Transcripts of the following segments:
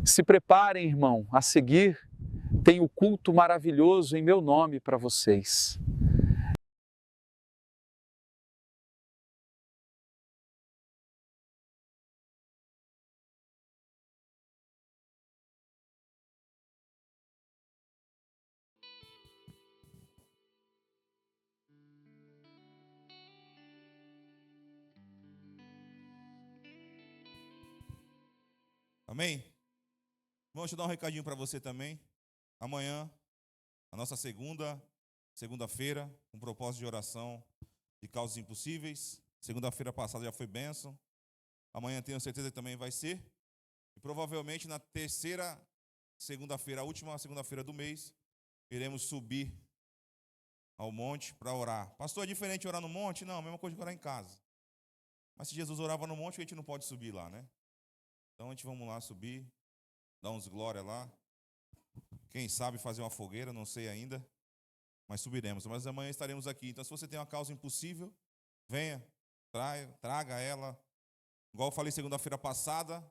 Se preparem, irmão, a seguir, tem o culto maravilhoso em meu nome para vocês. Amém? Vamos dar um recadinho para você também. Amanhã, a nossa segunda-feira, um propósito de oração de causas impossíveis. Segunda-feira passada já foi bênção. Amanhã tenho certeza que também vai ser. E provavelmente na terceira segunda-feira, a última segunda-feira do mês, iremos subir ao monte para orar. Pastor, é diferente orar no monte? Não, a mesma coisa que orar em casa. Mas se Jesus orava no monte, a gente não pode subir lá, né? Então a gente vamos lá subir, dar uns glória lá. Quem sabe fazer uma fogueira, não sei ainda, mas subiremos. Mas amanhã estaremos aqui. Então se você tem uma causa impossível, venha, traga ela. Igual eu falei segunda-feira passada,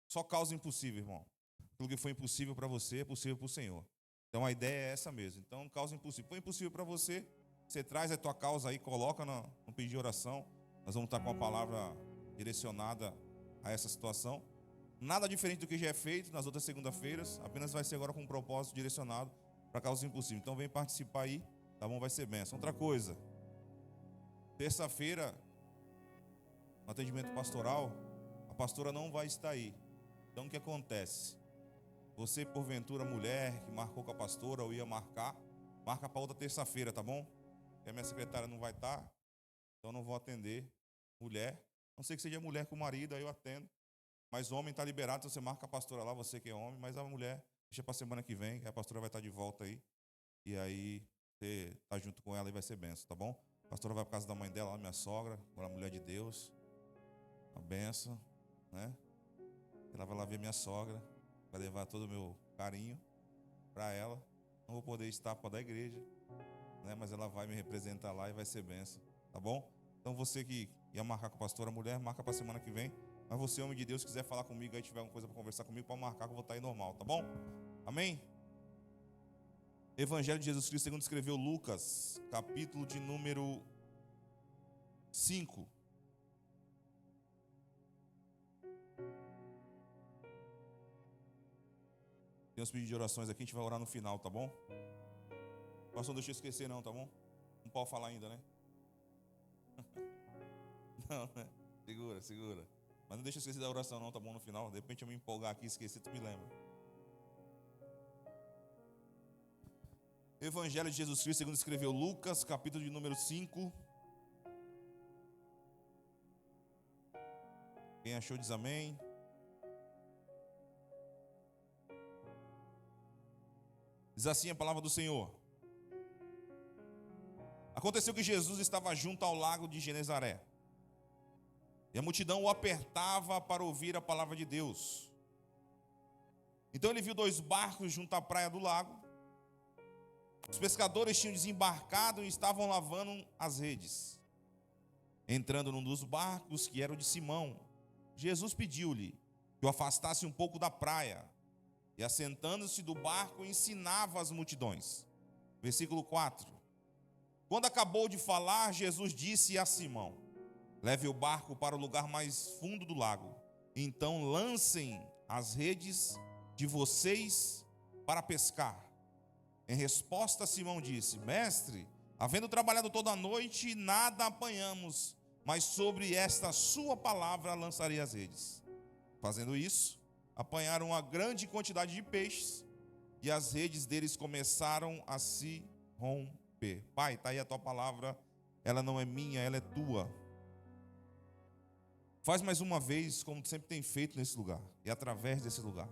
só causa impossível, irmão. Aquilo que foi impossível para você é possível para o Senhor. Então a ideia é essa mesmo. Então causa impossível. Foi impossível para você, você traz a tua causa aí, coloca no pedido de oração. Nós vamos estar com a palavra direcionada a essa situação. Nada diferente do que já é feito nas outras segunda-feiras, apenas vai ser agora com um propósito direcionado para causas impossíveis. Então vem participar aí, tá bom? Vai ser bênção. Outra coisa, terça-feira, no atendimento pastoral, a pastora não vai estar aí. Então o que acontece? Você, porventura, mulher que marcou com a pastora ou ia marca para outra terça-feira, tá bom? Porque a minha secretária não vai estar, então eu não vou atender mulher. A não sei que seja mulher com o marido, aí eu atendo. Mas o homem está liberado, então você marca a pastora lá, você que é homem, mas a mulher deixa para a semana que vem, que a pastora vai estar de volta aí. E aí você está junto com ela e vai ser benção, tá bom? A pastora vai para casa da mãe dela, minha sogra, uma mulher de Deus. Uma benção, né? Ela vai lá ver minha sogra, vai levar todo o meu carinho para ela. Não vou poder estar para da igreja, né? Mas ela vai me representar lá e vai ser benção, tá bom? Então você que ia marcar com a pastora mulher, marca para a semana que vem. Mas você, homem de Deus, quiser falar comigo aí, tiver alguma coisa para conversar comigo, pode marcar que eu vou estar aí normal, tá bom? Amém? Evangelho de Jesus Cristo, segundo escreveu Lucas, capítulo de número 5. Tem uns pedidos de orações aqui, a gente vai orar no final, tá bom? Pastor, não deixa eu esquecer não, tá bom? Não pode falar ainda, né? Não, né? Segura. Mas não deixa eu esquecer da oração não, tá bom? No final, de repente eu me empolgar aqui e esquecer, tu me lembra. Evangelho de Jesus Cristo, segundo escreveu Lucas, capítulo de número 5. Quem achou diz amém. Diz assim a palavra do Senhor. Aconteceu que Jesus estava junto ao lago de Genezaré. E a multidão o apertava para ouvir a palavra de Deus. Então ele viu 2 barcos junto à praia do lago. Os pescadores tinham desembarcado e estavam lavando as redes. Entrando num dos barcos, que era o de Simão, Jesus pediu-lhe que o afastasse um pouco da praia. E assentando-se do barco, ensinava as multidões. Versículo 4. Quando acabou de falar, Jesus disse a Simão: leve o barco para o lugar mais fundo do lago. Então lancem as redes de vocês para pescar. Em resposta, Simão disse: mestre, havendo trabalhado toda a noite, nada apanhamos, mas sobre esta sua palavra lançarei as redes. Fazendo isso, apanharam uma grande quantidade de peixes, e as redes deles começaram a se romper. Pai, está aí a tua palavra, ela não é minha, ela é tua. Faz mais uma vez, como sempre tem feito nesse lugar, e através desse lugar.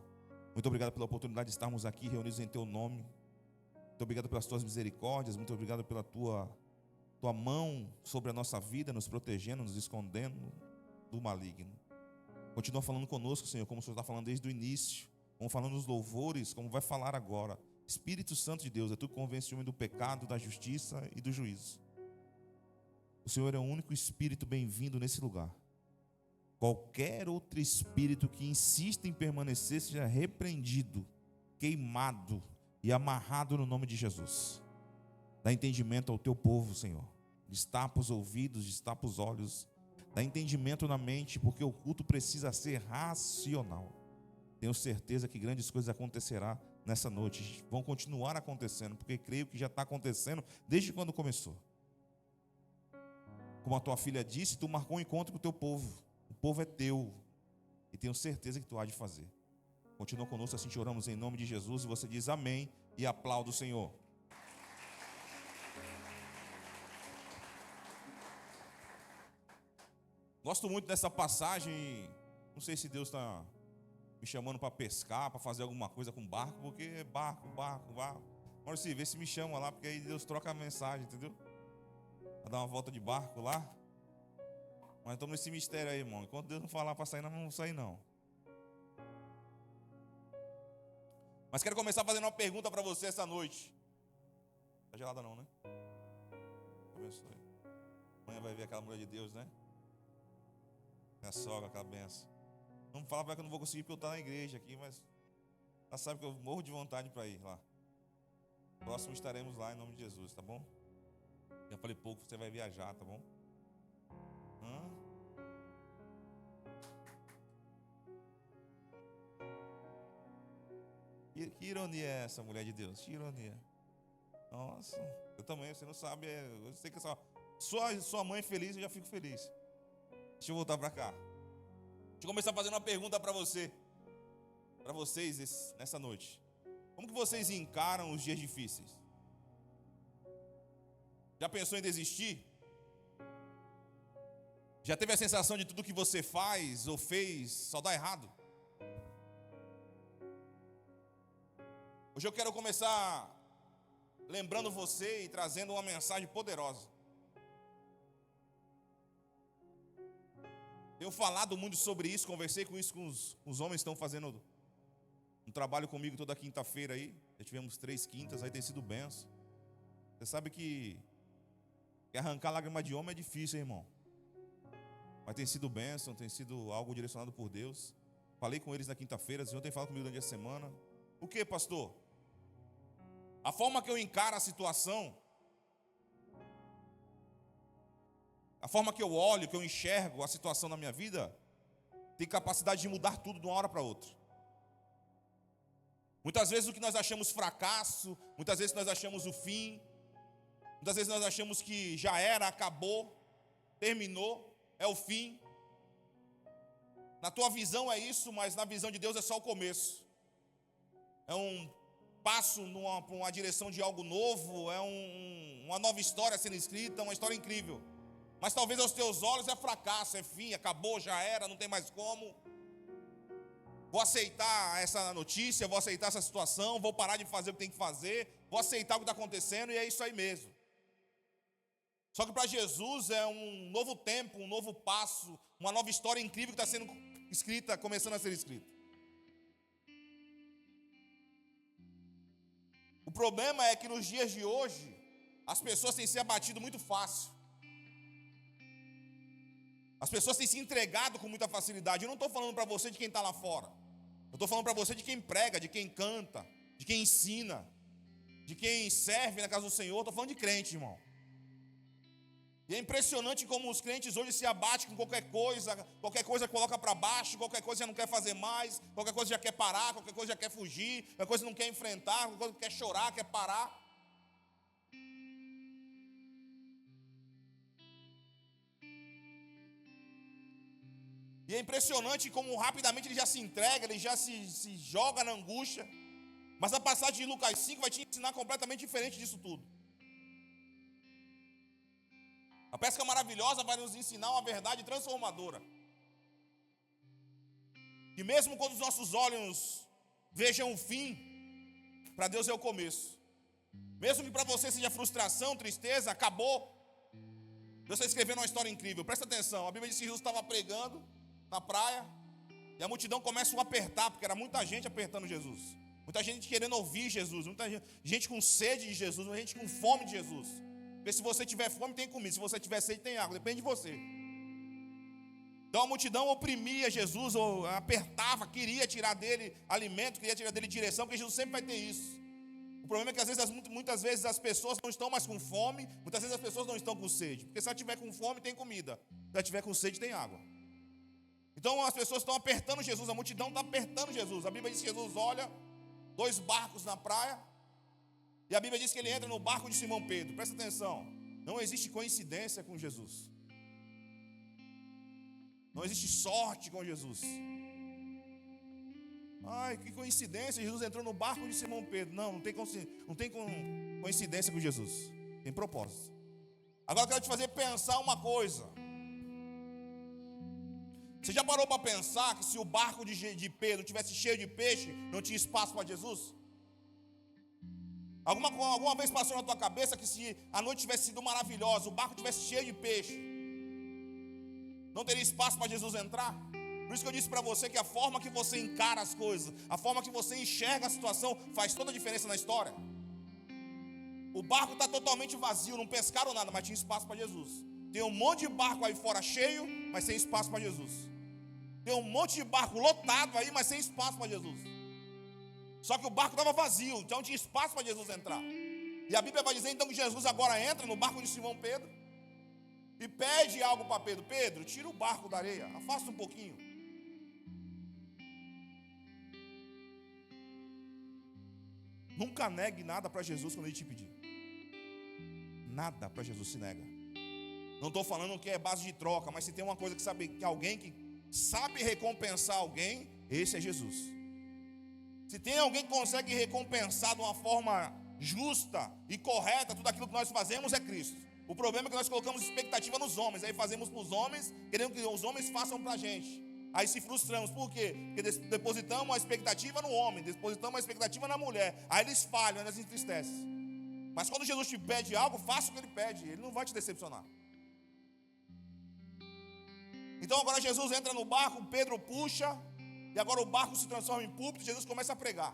Muito obrigado pela oportunidade de estarmos aqui reunidos em teu nome. Muito obrigado pelas tuas misericórdias, muito obrigado pela tua mão sobre a nossa vida, nos protegendo, nos escondendo do maligno. Continua falando conosco, Senhor, como o Senhor está falando desde o início, como falando nos louvores, como vai falar agora. Espírito Santo de Deus, é tu que convence o homem do pecado, da justiça e do juízo. O Senhor é o único Espírito bem-vindo nesse lugar. qualquer outro espírito que insista em permanecer seja repreendido, queimado e amarrado no nome de Jesus. Dá entendimento ao teu povo, Senhor. Destapa os ouvidos, destapa os olhos. Dá entendimento na mente, porque o culto precisa ser racional. Tenho certeza que grandes coisas acontecerão nessa noite. Vão continuar acontecendo, porque creio que já está acontecendo desde quando começou. Como a tua filha disse, tu marcou um encontro com o teu povo. O povo é teu. E tenho certeza que tu há de fazer. Continua conosco, assim te oramos em nome de Jesus. E você diz amém e aplauda o Senhor. Gosto muito dessa passagem. Não sei se Deus está me chamando para pescar, para fazer alguma coisa com barco, porque é barco. Maurício, vê se me chama lá, porque aí Deus troca a mensagem, entendeu? Vai dar uma volta de barco lá. Mas estamos nesse mistério aí, irmão. Enquanto Deus não falar para sair, nós não vamos sair, não. Mas quero começar fazendo uma pergunta para você essa noite. Tá gelada não, né? Abençoe. Amanhã vai ver aquela mulher de Deus, né? Minha sogra, aquela benção. Não fala para que eu não vou conseguir, porque eu estou na igreja aqui, mas ela sabe que eu morro de vontade para ir lá. Próximo estaremos lá em nome de Jesus, tá bom? Já falei pouco, você vai viajar, tá bom? Que ironia é essa, mulher de Deus? Que ironia. Nossa, eu também, você não sabe, eu sei que sua mãe feliz, eu já fico feliz. Deixa eu voltar para cá. Deixa eu começar fazendo uma pergunta para você. Para vocês nessa noite. Como que vocês encaram os dias difíceis? Já pensou em desistir? Já teve a sensação de tudo que você faz ou fez só dá errado? Hoje eu quero começar lembrando você e trazendo uma mensagem poderosa. Tenho falado muito sobre isso, conversei com isso com os homens que estão fazendo um trabalho comigo toda quinta-feira aí. Já tivemos 3 quintas, aí tem sido benção. Você sabe que arrancar lágrima de homem é difícil, hein, irmão? Mas tem sido bênção, tem sido algo direcionado por Deus. Falei com eles na quinta-feira, eles ontem falaram comigo durante a semana. O que, pastor? A forma que eu encaro a situação, a forma que eu olho, que eu enxergo a situação na minha vida, tem capacidade de mudar tudo de uma hora para outra. Muitas vezes o que nós achamos fracasso, muitas vezes nós achamos o fim, muitas vezes nós achamos que já era, acabou, terminou, é o fim. Na tua visão é isso, mas na visão de Deus é só o começo. É um passo para uma direção de algo novo, é uma nova história sendo escrita, uma história incrível. Mas talvez aos teus olhos é fracasso, é fim, acabou, já era, não tem mais como. Vou aceitar essa notícia, vou aceitar essa situação, vou parar de fazer o que tem que fazer, vou aceitar o que está acontecendo e é isso aí mesmo. Só que para Jesus é um novo tempo, um novo passo, uma nova história incrível que está sendo escrita, começando a ser escrita. O problema é que nos dias de hoje, as pessoas têm se abatido muito fácil. As pessoas têm se entregado com muita facilidade. Eu não estou falando para você de quem está lá fora. Eu estou falando para você de quem prega, de quem canta, de quem ensina, de quem serve na casa do Senhor. Estou falando de crente, irmão. E é impressionante como os crentes hoje se abatem com qualquer coisa coloca para baixo, qualquer coisa já não quer fazer mais, qualquer coisa já quer parar, qualquer coisa já quer fugir, qualquer coisa não quer enfrentar, qualquer coisa quer chorar, quer parar. E é impressionante como rapidamente ele já se entrega, ele já se joga na angústia. Mas a passagem de Lucas 5 vai te ensinar completamente diferente disso tudo. A pesca maravilhosa vai nos ensinar uma verdade transformadora. Que mesmo quando os nossos olhos vejam o fim, para Deus é o começo. Mesmo que para você seja frustração, tristeza, acabou. Deus está escrevendo uma história incrível. Presta atenção, a Bíblia diz que Jesus estava pregando na praia, e a multidão começa a apertar, porque era muita gente apertando Jesus. Muita gente querendo ouvir Jesus, muita gente com sede de Jesus, muita gente com fome de Jesus. Porque se você tiver fome, tem comida, se você tiver sede, tem água, depende de você. Então a multidão oprimia Jesus, ou apertava, queria tirar dele alimento, queria tirar dele direção, porque Jesus sempre vai ter isso. O problema é que às vezes, muitas vezes as pessoas não estão mais com fome, muitas vezes as pessoas não estão com sede. Porque se ela estiver com fome, tem comida. Se ela estiver com sede, tem água. Então as pessoas estão apertando Jesus, a multidão está apertando Jesus. A Bíblia diz que Jesus olha 2 barcos na praia, e a Bíblia diz que ele entra no barco de Simão Pedro. Presta atenção, não existe coincidência com Jesus. Não existe sorte com Jesus. Ai, que coincidência, Jesus entrou no barco de Simão Pedro. Não tem coincidência com Jesus. Tem propósito. Agora eu quero te fazer pensar uma coisa. Você já parou para pensar que se o barco de Pedro tivesse cheio de peixe, não tinha espaço para Jesus? Alguma vez passou na tua cabeça que se a noite tivesse sido maravilhosa, o barco tivesse cheio de peixe, não teria espaço para Jesus entrar? Por isso que eu disse para você que a forma que você encara as coisas, a forma que você enxerga a situação, faz toda a diferença na história. O barco está totalmente vazio, não pescaram nada, mas tinha espaço para Jesus. Tem um monte de barco aí fora cheio, mas sem espaço para Jesus. Tem um monte de barco lotado aí, mas sem espaço para Jesus. Só que o barco estava vazio, então tinha espaço para Jesus entrar. E a Bíblia vai dizer então que Jesus agora entra no barco de Simão Pedro e pede algo para Pedro. Pedro, tira o barco da areia, afasta um pouquinho. Nunca negue nada para Jesus quando ele te pedir. Nada para Jesus se nega. Não estou falando que é base de troca, mas se tem uma coisa que sabe, que alguém que sabe recompensar alguém, esse é Jesus. Se tem alguém que consegue recompensar de uma forma justa e correta tudo aquilo que nós fazemos, é Cristo. O problema é que nós colocamos expectativa nos homens, aí fazemos para os homens, querendo que os homens façam para a gente. Aí se frustramos, por quê? Porque depositamos a expectativa no homem, depositamos a expectativa na mulher, aí eles falham, eles entristecem. Mas quando Jesus te pede algo, faça o que ele pede, ele não vai te decepcionar. Então agora Jesus entra no barco, Pedro puxa, e agora o barco se transforma em púlpito, Jesus começa a pregar.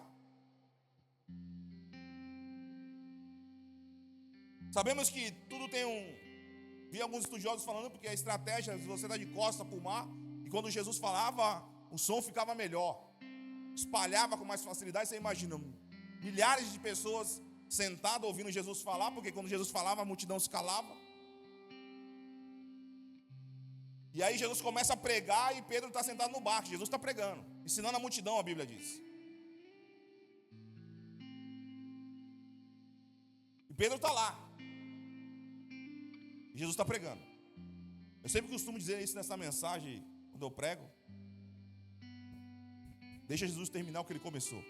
Sabemos que tudo tem vi alguns estudiosos falando, porque a estratégia, você dá de costa para o mar, e quando Jesus falava, o som ficava melhor, espalhava com mais facilidade. Você imagina, milhares de pessoas sentadas ouvindo Jesus falar, porque quando Jesus falava, a multidão se calava. E aí Jesus começa a pregar e Pedro está sentado no barco. Jesus está pregando, ensinando a multidão, a Bíblia diz. E Pedro está lá. E Jesus está pregando. Eu sempre costumo dizer isso nessa mensagem, quando eu prego. Deixa Jesus terminar o que ele começou.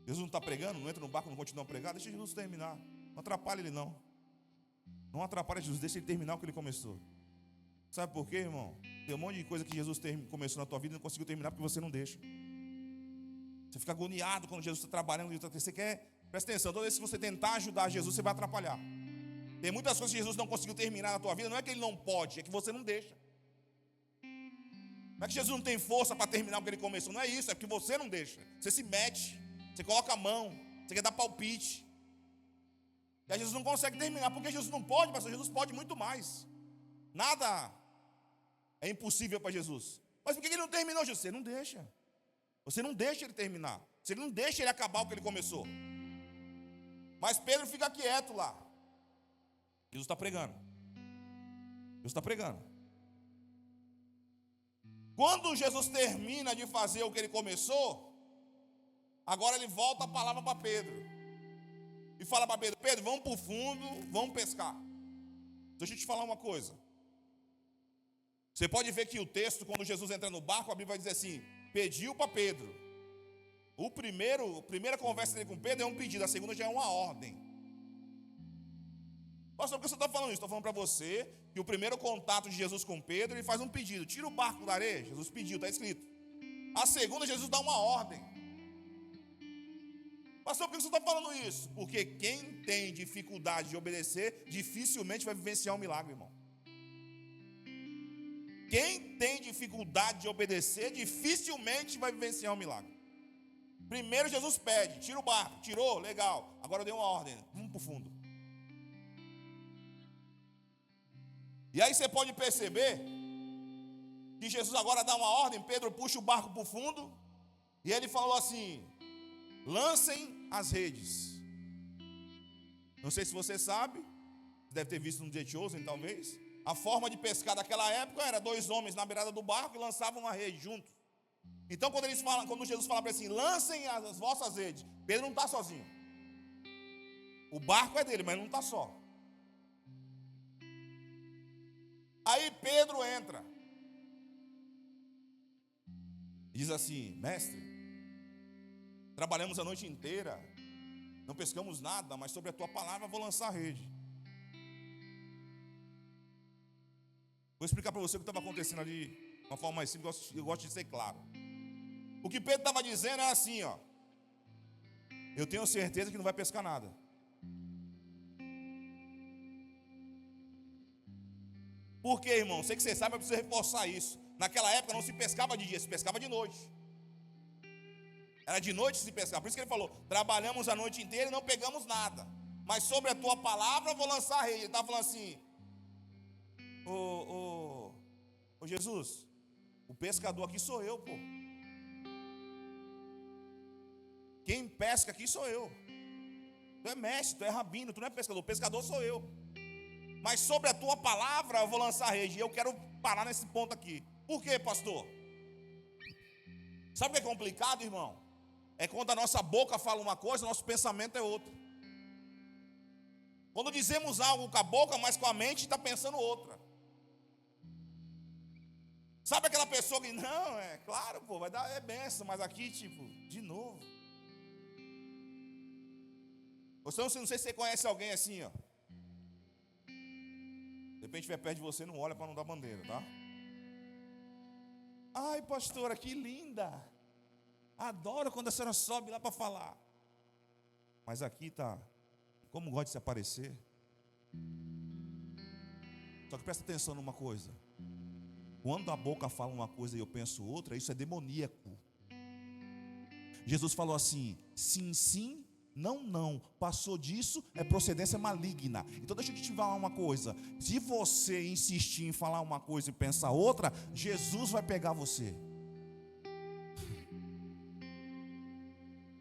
Jesus não está pregando, não entra no barco, não continua a pregar. Deixa Jesus terminar. Não atrapalha ele não. Não atrapalha Jesus, deixa ele terminar o que ele começou. Sabe por quê, irmão? Tem um monte de coisa que Jesus começou na tua vida e não conseguiu terminar porque você não deixa. Você fica agoniado quando Jesus está trabalhando. Você quer, presta atenção, toda vez que você tentar ajudar Jesus, você vai atrapalhar. Tem muitas coisas que Jesus não conseguiu terminar na tua vida, não é que ele não pode, é que você não deixa. Não é que Jesus não tem força para terminar o que ele começou, não é isso, é porque você não deixa. Você se mete, você coloca a mão, você quer dar palpite. E aí Jesus não consegue terminar, porque Jesus não pode, pastor, Jesus pode muito mais. Nada é impossível para Jesus. Mas por que ele não terminou, Jesus? Você não deixa. Você não deixa ele terminar. Você não deixa ele acabar o que ele começou. Mas Pedro fica quieto lá. Jesus está pregando. Jesus está pregando. Quando Jesus termina de fazer o que ele começou, agora ele volta a palavra para Pedro. E fala para Pedro, Pedro, vamos para o fundo, vamos pescar. Deixa eu te falar uma coisa. Você pode ver que o texto, quando Jesus entra no barco, a Bíblia vai dizer assim, pediu para Pedro. A primeira conversa dele com Pedro é um pedido, a segunda já é uma ordem. Pastor, por que você está falando isso? Estou falando para você que o primeiro contato de Jesus com Pedro, ele faz um pedido, tira o barco da areia. Jesus pediu, está escrito. A segunda, Jesus dá uma ordem. Pastor, por que você está falando isso? Porque quem tem dificuldade de obedecer, dificilmente vai vivenciar um milagre, irmão. Quem tem dificuldade de obedecer, dificilmente vai vivenciar um milagre. Primeiro Jesus pede, tira o barco, tirou, legal. Agora eu dei uma ordem, vamos para o fundo. E aí você pode perceber que Jesus agora dá uma ordem, Pedro puxa o barco para o fundo, e ele falou assim: lancem as redes. Não sei se você sabe, deve ter visto no The Chosen talvez, a forma de pescar daquela época era 2 homens na beirada do barco e lançavam uma rede juntos. Então quando Jesus fala para ele assim, lancem as vossas redes, Pedro não está sozinho. O barco é dele, mas não está só. Aí Pedro entra e diz assim: mestre, trabalhamos a noite inteira, não pescamos nada, mas sobre a tua palavra vou lançar a rede. Vou explicar para você o que estava acontecendo ali de uma forma mais simples, eu gosto de ser claro. O que Pedro estava dizendo é assim, ó: eu tenho certeza que não vai pescar nada. Por quê, irmão? Sei que você sabe, mas eu preciso reforçar isso. Naquela época não se pescava de dia, se pescava de noite. Era de noite que se pescava. Por isso que ele falou: trabalhamos a noite inteira e não pegamos nada, mas sobre a tua palavra eu vou lançar a rede. Ele estava falando assim: Ô Jesus, o pescador aqui sou eu, pô. Quem pesca aqui sou eu. Tu é mestre, tu é rabino, tu não é pescador. O pescador sou eu. Mas sobre a tua palavra eu vou lançar a rede. E eu quero parar nesse ponto aqui. Por quê, pastor? Sabe o que é complicado, irmão? É quando a nossa boca fala uma coisa, o nosso pensamento é outra. Quando dizemos algo com a boca, mas com a mente está pensando outra. Sabe aquela pessoa que, não, é claro, pô, vai dar, é benção, mas aqui, tipo, de novo. Você não sei se você conhece alguém assim, ó. De repente estiver perto de você, não olha para não dar bandeira, tá? Ai, pastora, que linda. Adoro quando a senhora sobe lá para falar. Mas aqui tá, como gosta de se aparecer. Só que presta atenção numa coisa. Quando a boca fala uma coisa e eu penso outra, isso é demoníaco. Jesus falou assim: sim, sim, não, não. Passou disso, é procedência maligna. Então deixa eu te falar uma coisa. Se você insistir em falar uma coisa e pensar outra, Jesus vai pegar você.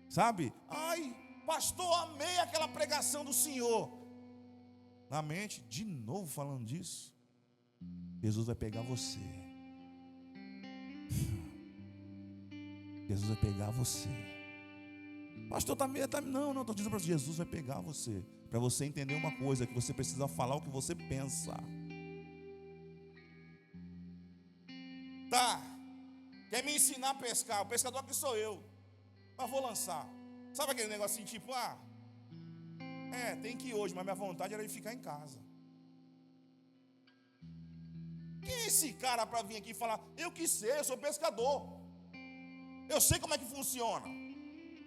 Sabe? Ai, pastor, amei aquela pregação do Senhor. Na mente, de novo falando disso, Jesus vai pegar você. Jesus vai pegar você. Pastor, não, estou dizendo para você, Jesus vai pegar você. Para você entender uma coisa, que você precisa falar o que você pensa. Tá, quer me ensinar a pescar? O pescador aqui sou eu, mas vou lançar. Sabe aquele negocinho tipo, tem que ir hoje, mas minha vontade era de ficar em casa. Quem é esse cara para vir aqui e falar, eu que sei, eu sou pescador, eu sei como é que funciona?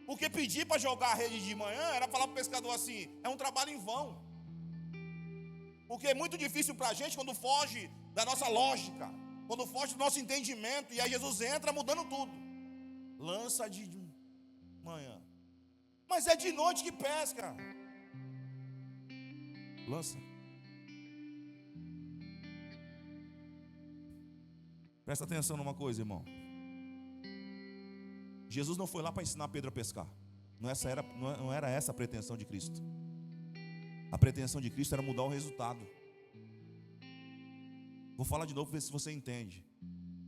Porque pedir para jogar a rede de manhã era falar para o pescador assim, é um trabalho em vão. Porque é muito difícil para a gente quando foge da nossa lógica, quando foge do nosso entendimento, e aí Jesus entra mudando tudo. Lança de manhã, mas é de noite que pesca. Lança. Presta atenção numa coisa, irmão. Jesus não foi lá para ensinar Pedro a pescar. Não era essa a pretensão de Cristo. A pretensão de Cristo era mudar o resultado. Vou falar de novo para ver se você entende.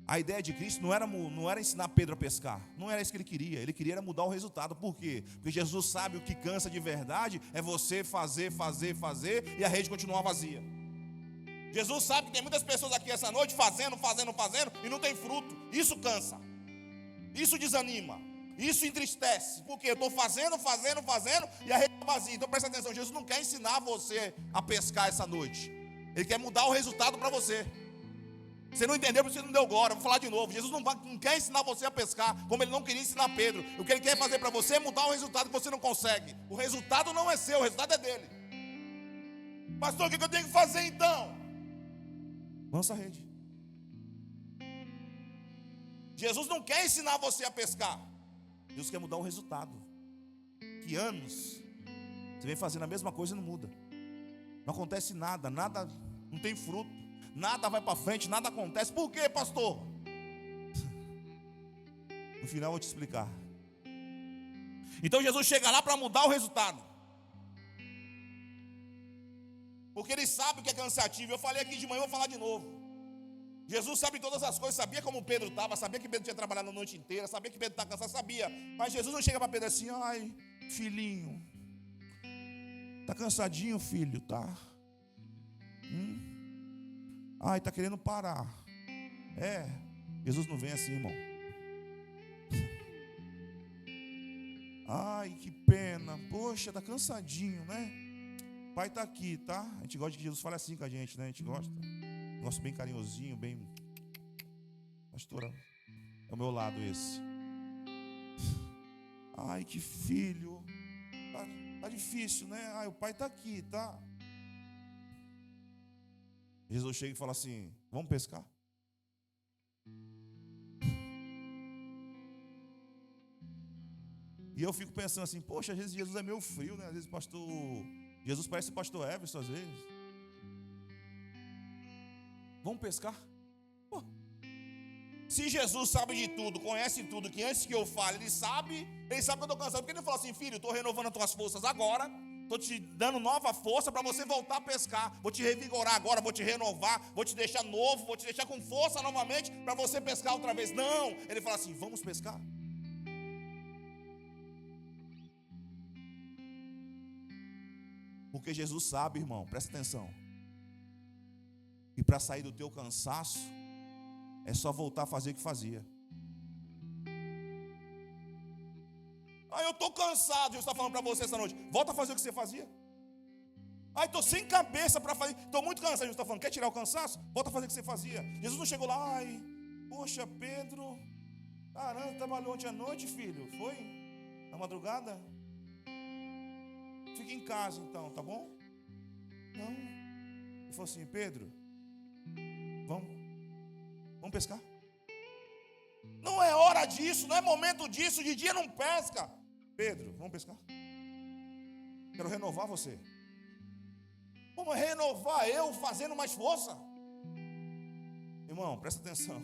A ideia de Cristo não era ensinar Pedro a pescar. Não era isso que ele queria. Ele queria era mudar o resultado. Por quê? Porque Jesus sabe o que cansa de verdade é você fazer e a rede continuar vazia. Jesus sabe que tem muitas pessoas aqui essa noite fazendo e não tem fruto. Isso cansa. Isso desanima. Isso entristece. Porque eu estou fazendo e a rede está vazia. Então presta atenção, Jesus não quer ensinar você a pescar essa noite. Ele quer mudar o resultado para você. Você não entendeu porque você não deu glória. Vou falar de novo. Jesus não quer ensinar você a pescar como ele não queria ensinar Pedro. O que ele quer fazer para você é mudar o resultado que você não consegue. O resultado não é seu, o resultado é dele. Pastor, o que eu tenho que fazer então? Lança a rede. Jesus não quer ensinar você a pescar. Jesus quer mudar o resultado. Que anos você vem fazendo a mesma coisa e não muda. Não acontece nada, não tem fruto. Nada vai para frente, nada acontece. Por quê, pastor? No final eu vou te explicar. Então Jesus chega lá para mudar o resultado. Porque ele sabe que é cansativo. Eu falei aqui de manhã, vou falar de novo. Jesus sabe todas as coisas, sabia como Pedro estava, sabia que Pedro tinha trabalhado a noite inteira, sabia que Pedro estava cansado, sabia. Mas Jesus não chega para Pedro assim: ai, filhinho, tá cansadinho, filho, tá? Ai, tá querendo parar. Jesus não vem assim, irmão. Ai, que pena, poxa, tá cansadinho, né? O pai tá aqui, tá? A gente gosta que Jesus fale assim com a gente, né? A gente gosta. Gosto bem carinhosinho, bem. Pastora, é o meu lado esse. Ai, que filho. Tá difícil, né? Ai, o pai tá aqui, tá? Jesus chega e fala assim: vamos pescar? E eu fico pensando assim: poxa, às vezes Jesus é meio frio, né? Às vezes Jesus parece o pastor Everson, às vezes. Vamos pescar? Pô. Se Jesus sabe de tudo, conhece tudo, que antes que eu fale, ele sabe que eu estou cansado. Por que ele fala assim: filho, estou renovando as tuas forças agora, estou te dando nova força para você voltar a pescar. Vou te revigorar agora, vou te renovar, vou te deixar novo, vou te deixar com força novamente para você pescar outra vez. Não, ele fala assim: vamos pescar? Porque Jesus sabe, irmão, presta atenção. E para sair do teu cansaço, é só voltar a fazer o que fazia. Eu estou cansado. Jesus está falando para você essa noite: volta a fazer o que você fazia. Estou sem cabeça para fazer. Estou muito cansado. Jesus está falando: quer tirar o cansaço? Volta a fazer o que você fazia. Jesus não chegou lá: poxa, Pedro, caramba, trabalhou ontem à noite, filho. Foi? Na madrugada? Fica em casa então, tá bom? Não. Ele falou assim: Pedro, vamos pescar? Não é hora disso, não é momento disso, de dia não pesca. Pedro, vamos pescar? Quero renovar você. Como renovar eu fazendo mais força? Irmão, presta atenção.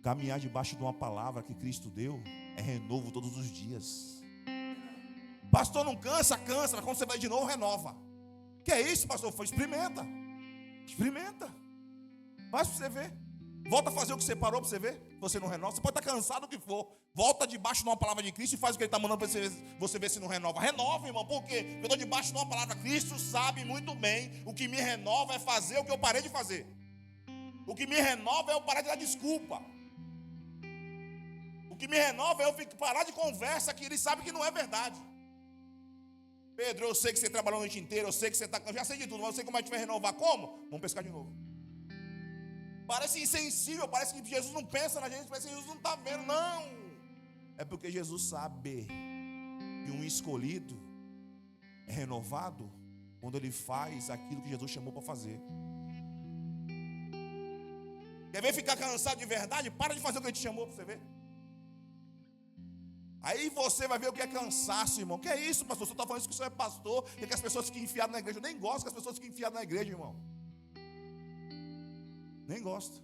Caminhar debaixo de uma palavra que Cristo deu é renovo todos os dias. Pastor, não cansa, mas quando você vai de novo, renova. Que é isso, pastor? Experimenta. Faz para você ver. Volta a fazer o que você parou para você ver. Você não renova. Você pode estar cansado do que for. Volta debaixo de uma palavra de Cristo e faz o que Ele está mandando para você ver se não renova. Renova, irmão. Por quê? Porque eu estou debaixo de uma palavra. Cristo sabe muito bem. O que me renova é fazer o que eu parei de fazer. O que me renova é eu parar de dar desculpa. O que me renova é eu parar de conversa que Ele sabe que não é verdade. Pedro, eu sei que você trabalhou a noite inteira, eu sei que você está... Eu já sei de tudo, mas eu sei como é que vai renovar. Como? Vamos pescar de novo. Parece insensível, parece que Jesus não pensa na gente, parece que Jesus não está vendo. Não! É porque Jesus sabe que um escolhido é renovado quando ele faz aquilo que Jesus chamou para fazer. Quer ver ficar cansado de verdade? Para de fazer o que Ele te chamou para você ver. Aí você vai ver o que é cansaço, irmão. Que é isso, pastor? Você está falando isso que o senhor é pastor, que as pessoas fiquem enfiadas na igreja. Eu nem gosto que as pessoas fiquem enfiadas na igreja, irmão. Nem gosto.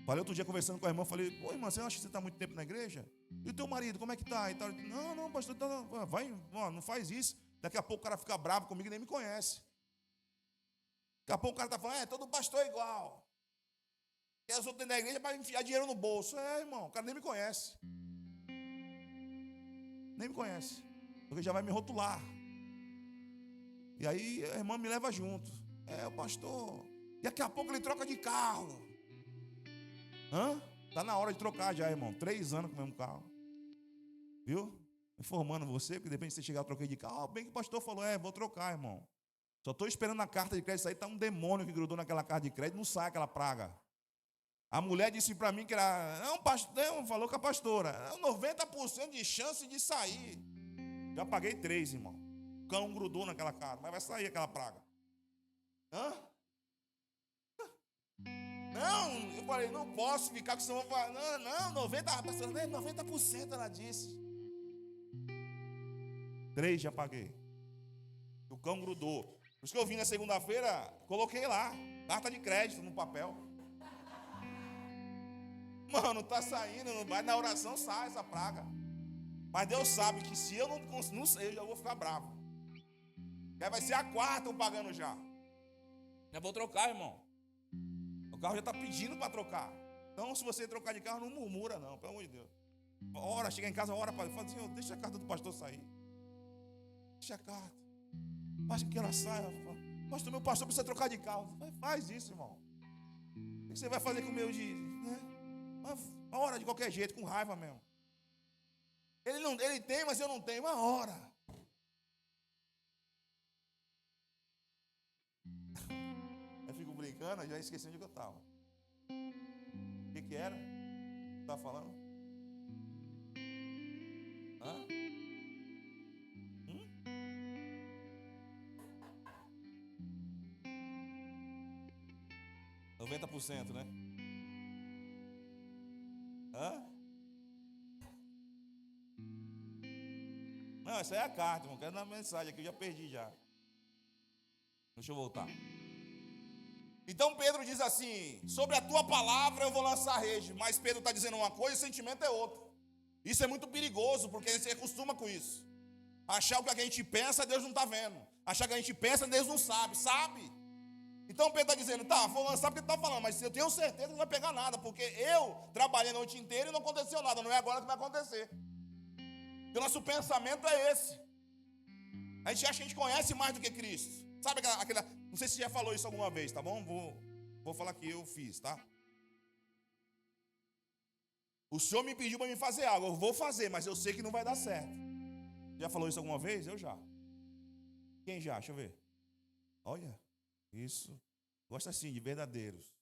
Falei outro dia conversando com a irmã, falei: pô, irmã, você acha que você está muito tempo na igreja? E o teu marido, como é que está? Não, pastor, não faz isso. Daqui a pouco o cara fica bravo comigo e nem me conhece. Daqui a pouco o cara está falando: todo pastor é igual. E as outras na igreja para enfiar dinheiro no bolso. Irmão, o cara nem me conhece. Nem me conhece, porque já vai me rotular. E aí a irmã me leva junto. O pastor, daqui a pouco ele troca de carro. Está na hora de trocar já, irmão. 3 anos com o mesmo carro. Viu? Informando você, porque de repente você chegar, eu troquei de carro. Bem que o pastor falou: vou trocar, irmão. Só estou esperando a carta de crédito sair. Está um demônio que grudou naquela carta de crédito, não sai aquela praga. A mulher disse para mim que era... Não, falou com a pastora. 90% de chance de sair. Já paguei 3, irmão. O cão grudou naquela cara. Mas vai sair aquela praga. Não, eu falei: não posso ficar com senão. Não, 90% ela disse. 3 já paguei. O cão grudou. Por isso que eu vim na segunda-feira, coloquei lá, carta de crédito no papel. Mano, tá saindo, não vai, na oração sai essa praga. Mas Deus sabe que se eu não sei, eu já vou ficar bravo. Aí vai ser a quarta eu pagando já. Já vou trocar, irmão. O carro já está pedindo para trocar. Então, se você trocar de carro, não murmura, não, pelo amor de Deus. Ora, chega em casa, ora para ele. Fala assim, deixa a carta do pastor sair. Deixa a carta. Faz que ela saia. Pastor, meu pastor precisa trocar de carro. Faz isso, irmão. O que você vai fazer com o meu de... Né? Ora de qualquer jeito, com raiva mesmo. Ele tem, mas eu não tenho. Uma hora. Eu fico brincando, já esqueci onde eu estava. O que era? Você estava falando? Hã? 90%, né? Hã? Não, essa é a carta, irmão. Quero dar uma mensagem aqui, eu já perdi já. Deixa eu voltar. Então Pedro diz assim: sobre a tua palavra eu vou lançar a rede. Mas Pedro está dizendo uma coisa e o sentimento é outra. Isso é muito perigoso, porque ele se acostuma com isso. Achar o que a gente pensa, Deus não está vendo. Achar que a gente pensa, Deus não sabe. Sabe? Então Pedro está dizendo, tá, vou lançar porque tu está falando, mas eu tenho certeza que não vai pegar nada, porque eu trabalhei a noite inteira e não aconteceu nada, não é agora que vai acontecer. Porque o nosso pensamento é esse. A gente acha que a gente conhece mais do que Cristo. Sabe aquela, não sei se você já falou isso alguma vez, tá bom? Vou falar que eu fiz, tá? O Senhor me pediu para me fazer algo, eu vou fazer, mas eu sei que não vai dar certo. Já falou isso alguma vez? Eu já. Quem já? Deixa eu ver. Olha, isso. Gosta assim de verdadeiros.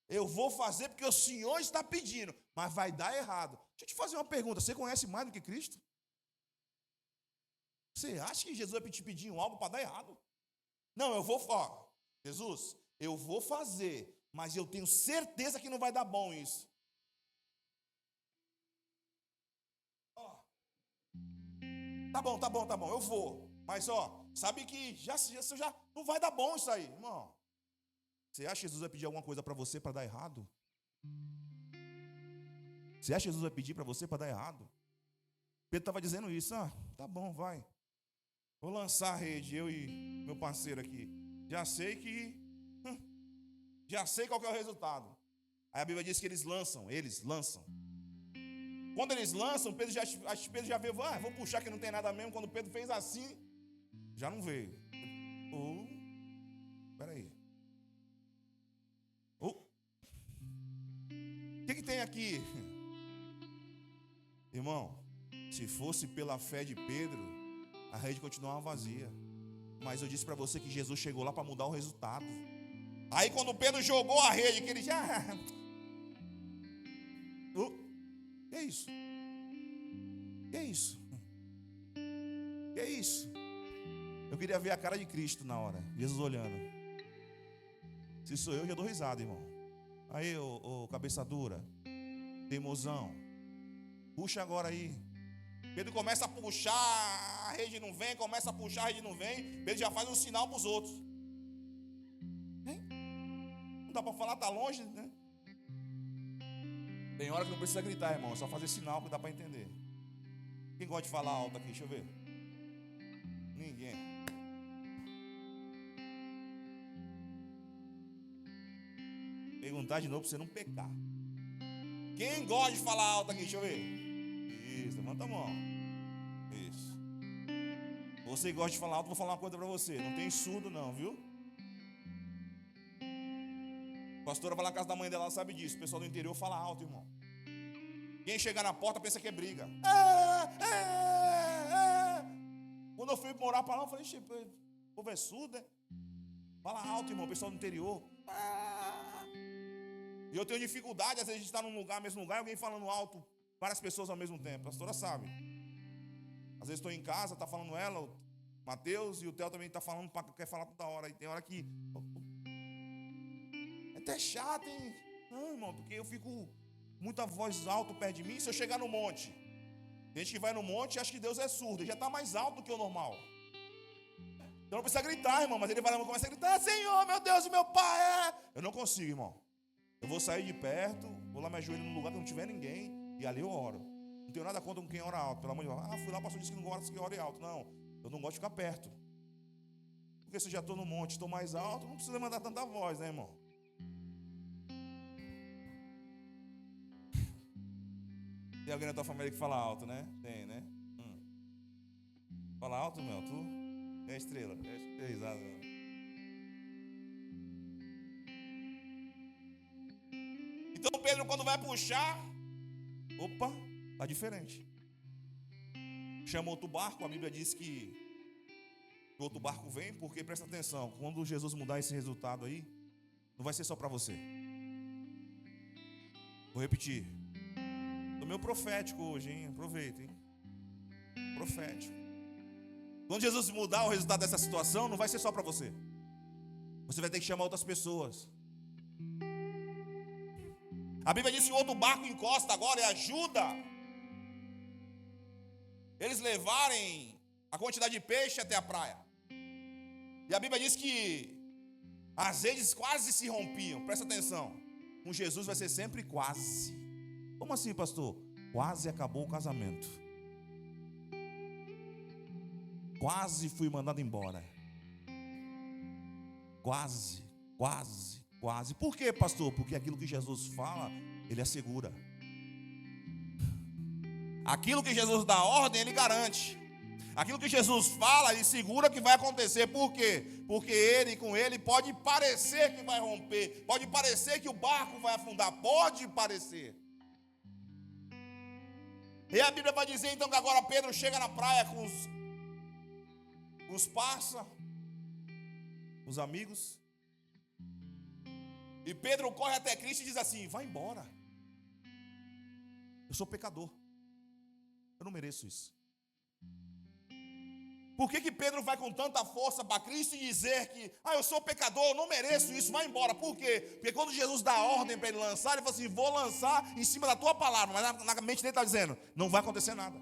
Eu vou fazer porque o Senhor está pedindo, mas vai dar errado. Deixa eu te fazer uma pergunta. Você conhece mais do que Cristo? Você acha que Jesus vai te pedir algo para dar errado? Não, eu vou, Jesus, eu vou fazer, mas eu tenho certeza que não vai dar bom isso. Tá bom, eu vou. Mas sabe que já não vai dar bom isso aí, irmão. Você acha que Jesus vai pedir alguma coisa para você para dar errado? Você acha que Jesus vai pedir para você para dar errado? Pedro estava dizendo isso, tá bom, vai. Vou lançar a rede, eu e meu parceiro aqui. Já sei qual que é o resultado. Aí a Bíblia diz que eles lançam. Quando eles lançam, Pedro já veio, vou puxar que não tem nada mesmo. Quando Pedro fez assim, já não veio. Peraí. O que tem aqui? Irmão, se fosse pela fé de Pedro, a rede continuava vazia. Mas eu disse para você que Jesus chegou lá para mudar o resultado. Aí quando Pedro jogou a rede, que ele já... Que é isso? Que é isso? Que é isso? Eu queria ver a cara de Cristo na hora, Jesus olhando. Se sou eu, já dou risada, irmão. Aí, ô cabeça dura, teimosão, puxa agora aí. Pedro começa a puxar, a rede não vem, começa a puxar, a rede não vem. Pedro já faz um sinal para os outros. Hein? Não dá para falar, tá longe, né? Tem hora que não precisa gritar, irmão, é só fazer sinal que dá para entender. Quem gosta de falar alto aqui? Deixa eu ver. Ninguém. Perguntar de novo para você não pecar. Quem gosta de falar alto aqui? Deixa eu ver. Isso, levanta a mão. Isso. Você gosta de falar alto, vou falar uma coisa para você. Não tem surdo não, viu? A pastora vai lá na casa da mãe dela, ela sabe disso. O pessoal do interior fala alto, irmão. Quem chegar na porta pensa que é briga. Quando eu fui morar para lá, eu falei, o povo é surdo, né? Fala alto, irmão, o pessoal do interior. E eu tenho dificuldade, às vezes a gente está num lugar, mesmo lugar, e alguém falando alto, várias pessoas ao mesmo tempo. A pastora sabe. Às vezes estou em casa, está falando ela, o Mateus, e o Theo também está falando, quer falar toda hora. E tem hora que... É até chato, hein? Não, irmão, porque eu fico muita voz alta perto de mim. Se eu chegar no monte, tem gente que vai no monte e acha que Deus é surdo. Ele já está mais alto do que o normal. Então não precisa gritar, irmão, mas ele vai lá e começa a gritar: Senhor, meu Deus, meu Pai. Eu não consigo, irmão. Eu vou sair de perto, vou lá me ajoelhar num lugar que não tiver ninguém, e ali eu oro. Não tenho nada contra com quem ora alto, pelo amor de Deus. Fui lá, o pastor disse que não gosta que ore alto. Não, eu não gosto de ficar perto. Porque se eu já estou no monte, estou mais alto, não precisa mandar tanta voz, né, irmão? Tem alguém na tua família que fala alto, né? Tem, né? Fala alto, meu, tu é estrela. É risada, meu. Então Pedro, quando vai puxar, opa, tá diferente. Chama outro barco, a Bíblia diz que o outro barco vem, porque presta atenção, quando Jesus mudar esse resultado aí, não vai ser só para você. Vou repetir. Tô meio profético hoje, hein? Aproveita, hein? Profético. Quando Jesus mudar o resultado dessa situação, não vai ser só para você. Você vai ter que chamar outras pessoas. A Bíblia diz que o outro barco encosta agora e ajuda eles levarem a quantidade de peixe até a praia. E a Bíblia diz que as redes quase se rompiam. Presta atenção. Com Jesus vai ser sempre quase. Como assim, pastor? Quase acabou o casamento. Quase fui mandado embora. Quase. Por quê, pastor? Porque aquilo que Jesus fala, ele assegura. Aquilo que Jesus dá ordem, ele garante. Aquilo que Jesus fala, ele segura que vai acontecer. Por quê? Porque ele, com ele, pode parecer que vai romper. Pode parecer que o barco vai afundar. Pode parecer. E a Bíblia vai dizer então que agora Pedro chega na praia com os parça, os amigos. E Pedro corre até Cristo e diz assim: vai embora. Eu sou pecador. Eu não mereço isso. Por que Pedro vai com tanta força para Cristo e dizer que eu sou pecador, eu não mereço isso, vai embora? Por quê? Porque quando Jesus dá a ordem para ele lançar, ele fala assim: vou lançar em cima da tua palavra. Mas na mente dele está dizendo: não vai acontecer nada.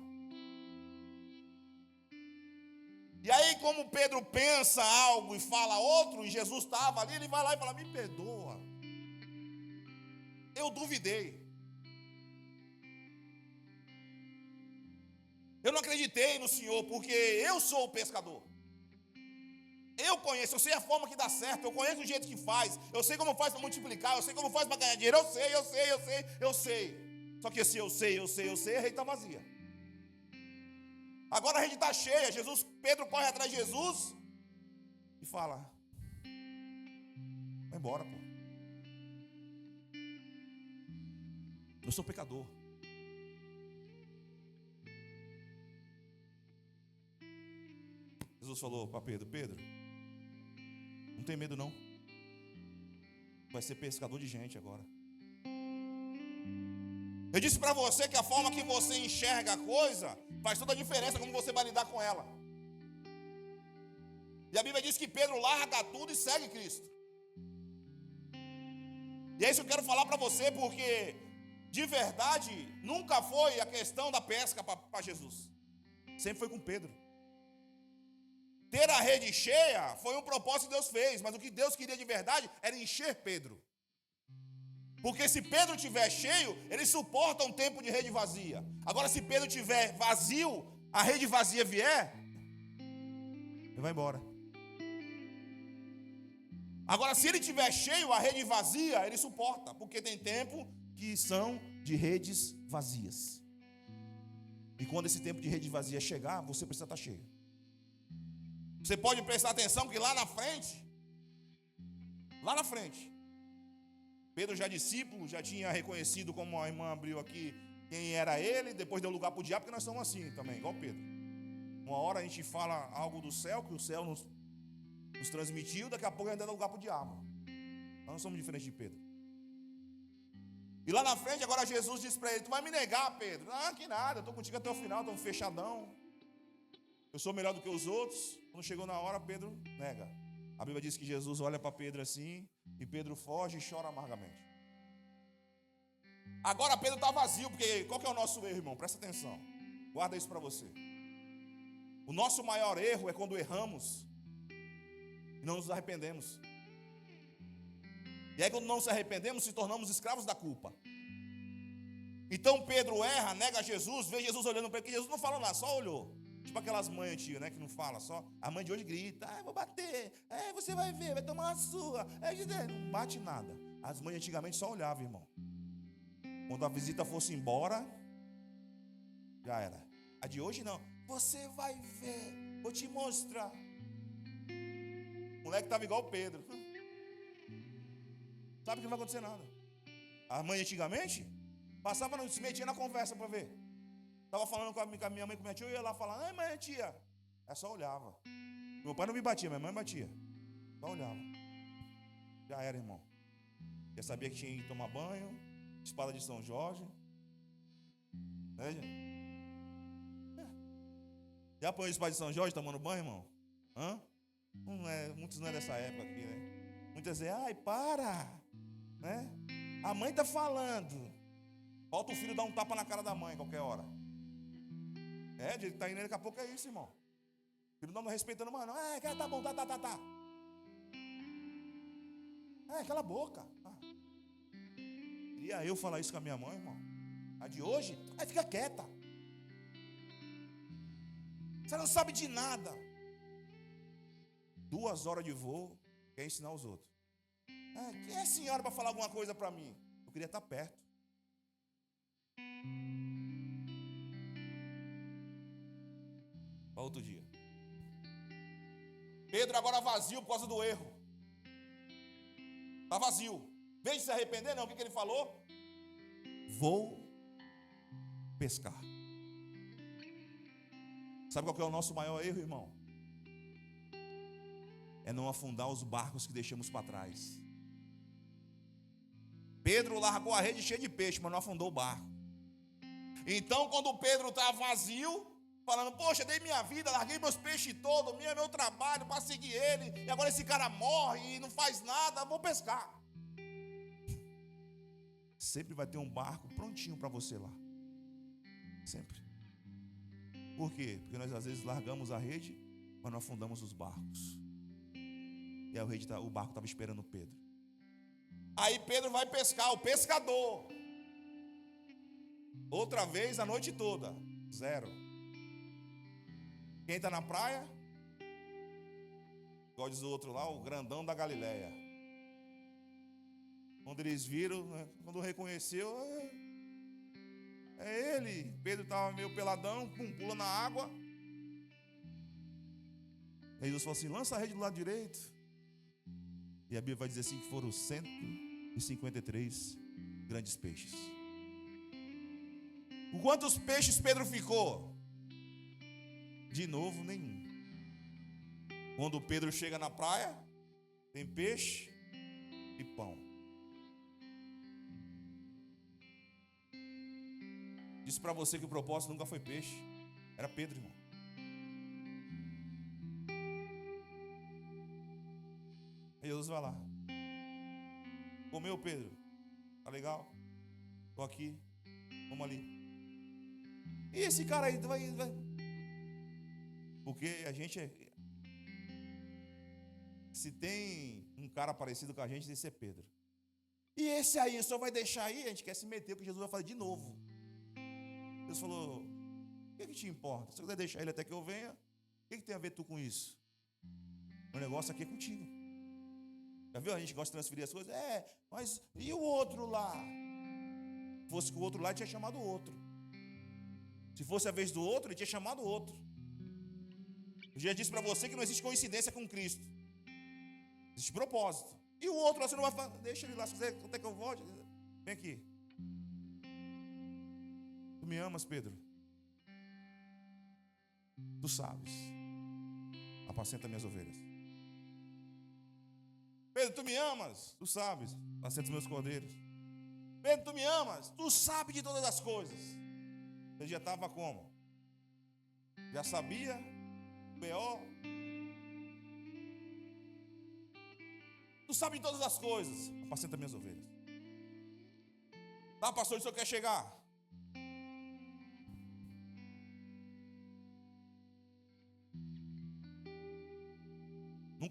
E aí, como Pedro pensa algo e fala outro, e Jesus estava ali, ele vai lá e fala: me perdoa. Eu duvidei. Eu não acreditei no Senhor, porque eu sou o pescador. Eu conheço, eu sei a forma que dá certo, eu conheço o jeito que faz, eu sei como faz para multiplicar, eu sei como faz para ganhar dinheiro, eu sei. Só que esse eu sei, a rede está vazia. Agora a rede está cheia. Pedro corre atrás de Jesus e fala: vai embora, pô. Eu sou pecador. Jesus falou para Pedro: Pedro, não tem medo não. Vai ser pescador de gente agora. Eu disse para você que a forma que você enxerga a coisa faz toda a diferença como você vai lidar com ela. E a Bíblia diz que Pedro larga tudo e segue Cristo. E é isso que eu quero falar para você, porque de verdade nunca foi a questão da pesca para Jesus. Sempre foi com Pedro. Ter a rede cheia foi um propósito que Deus fez, mas o que Deus queria de verdade era encher Pedro. Porque se Pedro estiver cheio, ele suporta um tempo de rede vazia. Agora, se Pedro estiver vazio, a rede vazia vier, ele vai embora. Agora, se ele estiver cheio, a rede vazia, ele suporta. Porque tem tempo que são de redes vazias. E quando esse tempo de rede vazia chegar, você precisa estar cheio. Você pode prestar atenção que lá na frente, Pedro já discípulo, já tinha reconhecido, como a irmã abriu aqui, quem era ele, depois deu lugar para o diabo, porque nós somos assim também, igual Pedro. Uma hora a gente fala algo do céu, que o céu nos transmitiu, daqui a pouco a gente dá lugar para o diabo. Nós não somos diferentes de Pedro. E lá na frente, agora Jesus disse para ele: tu vai me negar, Pedro? Ah, que nada, eu estou contigo até o final, estou fechadão. Eu sou melhor do que os outros. Quando chegou na hora, Pedro nega. A Bíblia diz que Jesus olha para Pedro assim, e Pedro foge e chora amargamente. Agora Pedro está vazio, porque qual que é o nosso erro, irmão? Presta atenção, guarda isso para você. O nosso maior erro é quando erramos E não nos arrependemos. E aí quando não nos arrependemos, se tornamos escravos da culpa. Então Pedro erra, nega Jesus, vê Jesus olhando para ele, porque Jesus não falou nada, só olhou. Tipo aquelas mães antigas, né, que não fala só. A mãe de hoje grita, vou bater, você vai ver, vai tomar uma sua. Não bate nada. As mães antigamente só olhavam, irmão. Quando a visita fosse embora, já era. A de hoje não. Você vai ver, vou te mostrar. O moleque estava igual o Pedro. Sabe que não vai acontecer nada. A mãe antigamente passava, se metia na conversa para ver. Estava falando com a minha mãe, com a minha tia, eu ia lá falar, ai mãe, tia. Ela só olhava. Meu pai não me batia, minha mãe batia. Só olhava. Já era, irmão. Já sabia que tinha que tomar banho, espada de São Jorge. Né, gente? Já apanhou espada de São Jorge tomando banho, irmão? Muitos não é dessa época aqui, né? Muitas dizem, ai, para. Né? A mãe está falando. Falta o filho dar um tapa na cara da mãe a qualquer hora. Ele está indo, daqui a pouco é isso, irmão. O filho não respeitando mais, não. Tá bom, tá. Cala a boca. Queria eu falar isso com a minha mãe, irmão. A de hoje, fica quieta. Você não sabe de nada. 2 horas de voo, quer ensinar os outros. Quem é a senhora para falar alguma coisa para mim? Eu queria estar perto. Para outro dia. Pedro agora vazio por causa do erro. Está vazio. Em vez de se arrepender, não. O que ele falou? Vou pescar. Sabe qual que é o nosso maior erro, irmão? É não afundar os barcos que deixamos para trás. Pedro largou a rede cheia de peixe, mas não afundou o barco. Então, quando Pedro está vazio, falando, poxa, dei minha vida, larguei meus peixes todos, meu trabalho para seguir ele, e agora esse cara morre e não faz nada, vou pescar. Sempre vai ter um barco prontinho para você lá. Sempre. Por quê? Porque nós às vezes largamos a rede, mas não afundamos os barcos. E aí o barco estava esperando Pedro. Aí Pedro vai pescar, o pescador. Outra vez a noite toda, 0. Quem está na praia? Igual diz o outro lá, o grandão da Galileia. Quando eles viram, né, quando reconheceu, é ele. Pedro estava meio peladão, pula na água. Aí Jesus falou assim, lança a rede do lado direito. E a Bíblia vai dizer assim que foram 153 grandes peixes. Com quantos peixes Pedro ficou? De novo, nenhum. Quando Pedro chega na praia, tem peixe e pão. Disse para você que o propósito nunca foi peixe. Era Pedro, irmão. Aí Jesus vai lá. Comeu, Pedro? Tá legal? Tô aqui. Vamos ali. E esse cara aí vai. Porque a gente se tem um cara parecido com a gente, esse é Pedro. E esse aí só vai deixar aí, a gente quer se meter, porque Jesus vai fazer de novo. Deus falou, o que te importa? Se você quiser deixar ele até que eu venha, o que tem a ver tu com isso? O negócio aqui é contigo. Já viu? A gente gosta de transferir as coisas. Mas e o outro lá? Se fosse com o outro lá, ele tinha chamado o outro. Se fosse a vez do outro, ele tinha chamado o outro. Eu já disse para você que não existe coincidência com Cristo. Existe propósito. E o outro lá, você não vai falar, deixa ele lá, se quiser, até que eu volte. Vem aqui. Tu me amas, Pedro? Tu sabes. Apacenta minhas ovelhas. Pedro, tu me amas? Tu sabes. Apacenta os meus cordeiros. Pedro, tu me amas? Tu sabes de todas as coisas. Você já estava como? Já sabia? B.O. Tu sabe de todas as coisas. Apacenta minhas ovelhas. Tá, pastor, o senhor quer chegar?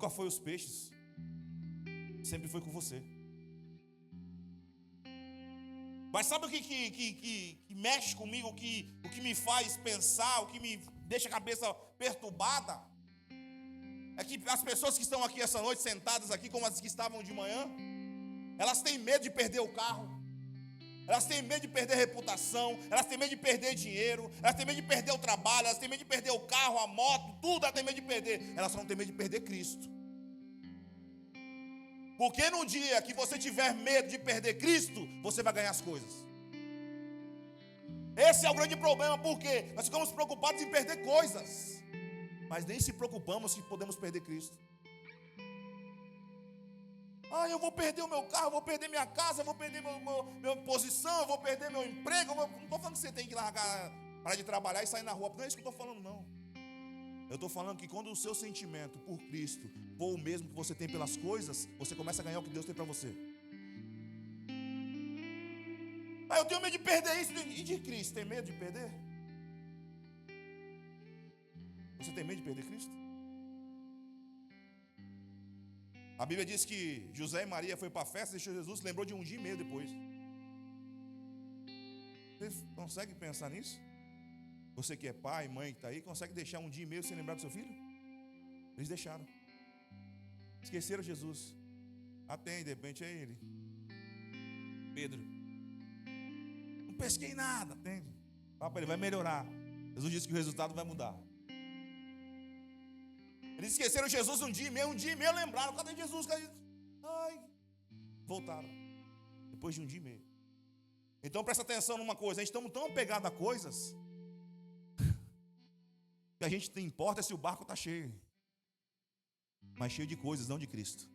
Nunca foi os peixes. Sempre foi com você. Mas sabe o que mexe comigo, o que me faz pensar, o que me deixa a cabeça perturbada? É que as pessoas que estão aqui essa noite, sentadas aqui, como as que estavam de manhã, elas têm medo de perder o carro, elas têm medo de perder a reputação, elas têm medo de perder dinheiro, elas têm medo de perder o trabalho, elas têm medo de perder o carro, a moto, tudo elas têm medo de perder. Elas só não têm medo de perder Cristo. Porque no dia que você tiver medo de perder Cristo, você vai ganhar as coisas. Esse é o grande problema, porque nós ficamos preocupados em perder coisas, mas nem se preocupamos que podemos perder Cristo. Eu vou perder o meu carro, eu vou perder minha casa, eu vou perder minha posição, eu vou perder meu emprego. Não estou falando que você tem que largar, parar de trabalhar e sair na rua, não é isso que eu estou falando, não. Eu estou falando que quando o seu sentimento por Cristo for o mesmo que você tem pelas coisas, você começa a ganhar o que Deus tem para você. Eu tenho medo de perder isso. E de Cristo, tem medo de perder? Você tem medo de perder Cristo? A Bíblia diz que José e Maria foi para a festa, deixou Jesus, lembrou de um dia e meio depois. Você consegue pensar nisso? Você que é pai, mãe que está aí, consegue deixar um dia e meio sem lembrar do seu filho? Eles deixaram. Esqueceram Jesus. Até de repente é ele. Pedro. Não pesquei nada, entende? Fala para ele, vai melhorar. Jesus disse que o resultado vai mudar. Eles esqueceram Jesus um dia e meio lembraram. Cadê Jesus? Voltaram. Depois de um dia e meio. Então presta atenção numa coisa, a gente estamos tão apegados a coisas que a gente importa se o barco está cheio, mas cheio de coisas, não de Cristo.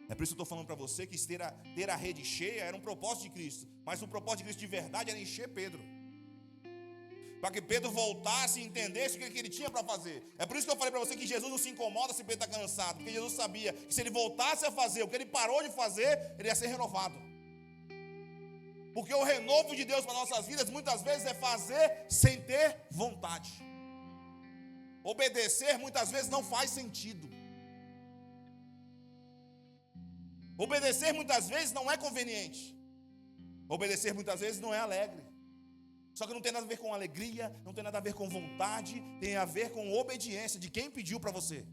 É por isso que eu estou falando para você que ter a rede cheia era um propósito de Cristo, mas o propósito de Cristo de verdade era encher Pedro, para que Pedro voltasse e entendesse o que ele tinha para fazer. É por isso que eu falei para você que Jesus não se incomoda se Pedro está cansado, porque Jesus sabia que se ele voltasse a fazer o que ele parou de fazer, ele ia ser renovado. Porque o renovo de Deus para nossas vidas muitas vezes é fazer sem ter vontade. Obedecer muitas vezes não faz sentido. Obedecer muitas vezes não é conveniente. Obedecer muitas vezes não é alegre. Só que não tem nada a ver com alegria, não tem nada a ver com vontade, tem a ver com obediência de quem pediu para você.